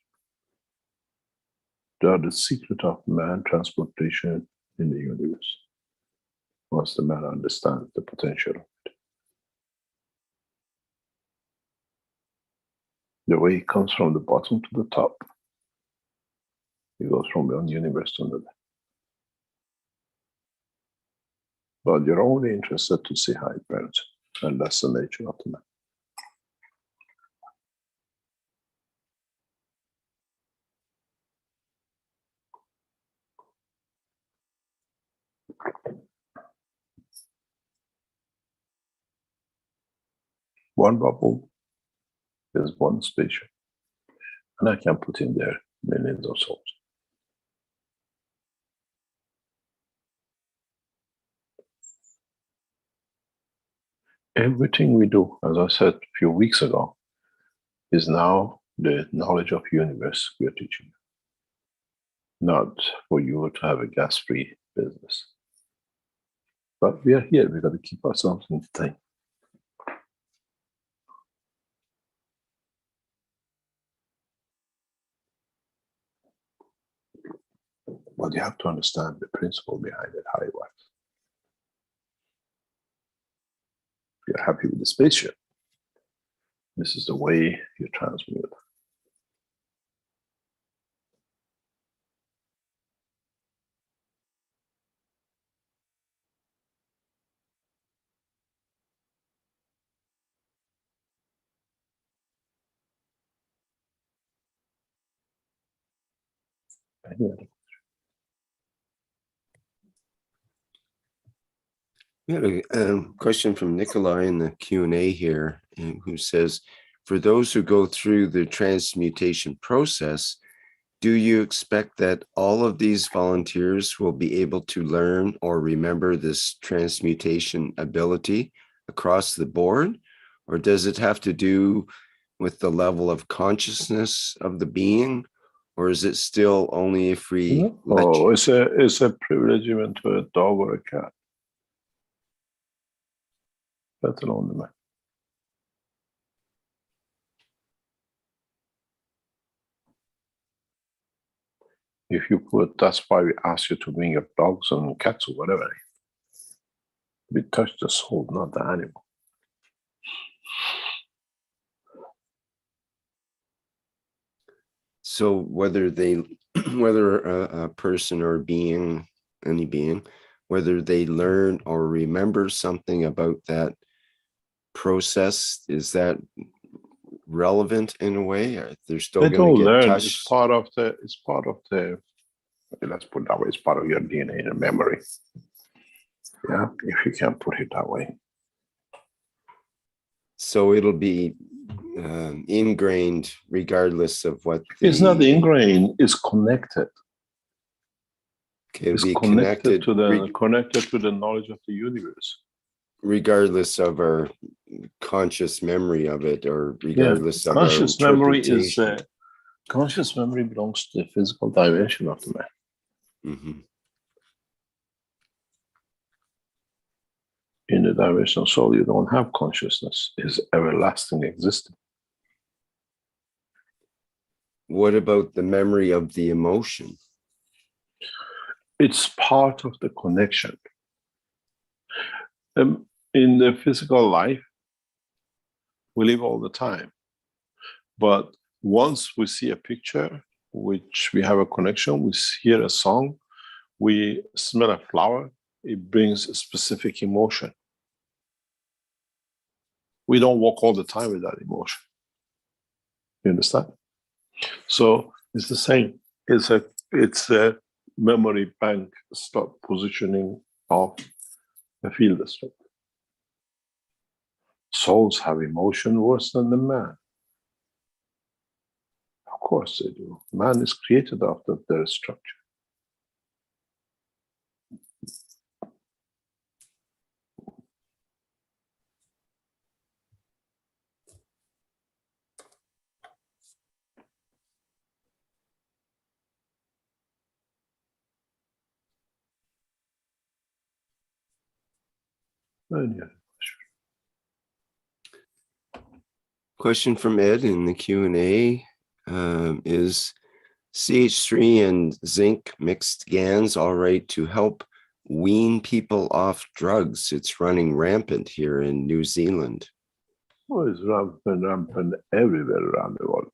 They are the secret of man transportation in the universe. Once the man understands the potential of it. The way it comes from the bottom to the top, it goes from one universe to another. But you're only interested to see how it burns, and that's the nature of the man. One bubble is one spaceship, and I can put in there millions of souls. Everything we do, as I said a few weeks ago, is now the knowledge of universe we are teaching. Not for you to have a gas-free business. But we are here, we've got to keep ourselves entertained. But you have to understand the principle behind it, how it works. If you're happy with the spaceship, this is the way you transmute. Any other? We had a question from Nikolai in the Q&A here, who says, for those who go through the transmutation process, do you expect that all of these volunteers will be able to learn or remember this transmutation ability across the board? Or does it have to do with the level of consciousness of the being? Or is it still only if we let Oh, you? it's a privilege even to a dog or a cat. Let alone the man. If you put, that's why we ask you to bring your dogs and cats or whatever. We touch the soul, not the animal. So whether a person or a being, any being, whether they learn or remember something about that process, is that relevant in a way? Or they're still They going don't to get learn. touched? It's part of the, okay, let's put it that way, it's part of your DNA and memory. Yeah, if you can put it that way. So it'll be ingrained regardless of what It's not ingrained, it's connected. Okay, it'll It's be connected connected connected to the knowledge of the universe. regardless of our conscious memory of it, or regardless of our Conscious memory is interpretation. conscious memory belongs to the physical dimension of the man. Mhm. In the dimension of soul, you don't have consciousness. It's everlasting existing. What about the memory of the emotion? It's part of the connection. In the physical life, we live all the time. But once we see a picture, which we have a connection, we hear a song, we smell a flower, it brings a specific emotion. We don't walk all the time with that emotion. You understand? So it's the same. It's a memory bank stop positioning of the field strength. Souls have emotion worse than the man. Of course they do. Man is created after their structure. Any other Question from Ed in the Q&A is CH3 and zinc mixed GANs all right to help wean people off drugs? It's running rampant here in New Zealand. Oh, it's rampant everywhere around the world.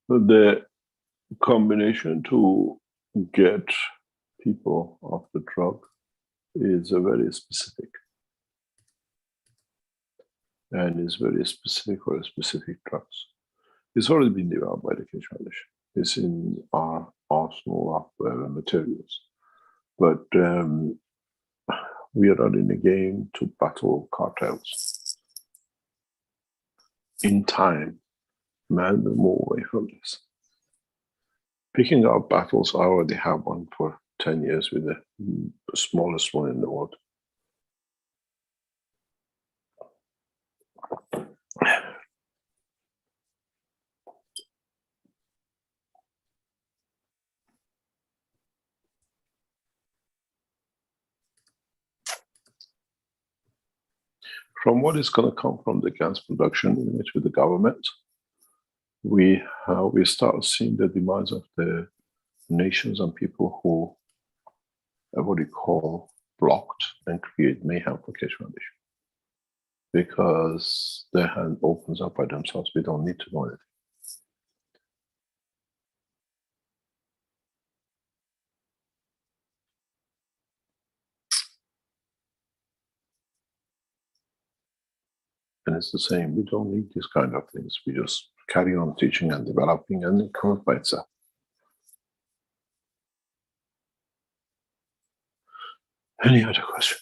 The combination to get people off the drug is a very specific, and is very specific for specific drugs. It's already been developed by the Keshe Foundation. It's in our arsenal of materials, but we are not in the game to battle cartels. In time, man will move away from this. Picking up battles, I already have one for 10 years with the smallest one in the world. From what is going to come from the gas production unit with the government, we start seeing the demise of the nations and people who, what you call, blocked and create mayhem for Keshe Foundation. Because their hand opens up by themselves. We don't need to know anything. And it's the same. We don't need these kind of things. We just carry on teaching and developing, and it comes by itself. Any other question?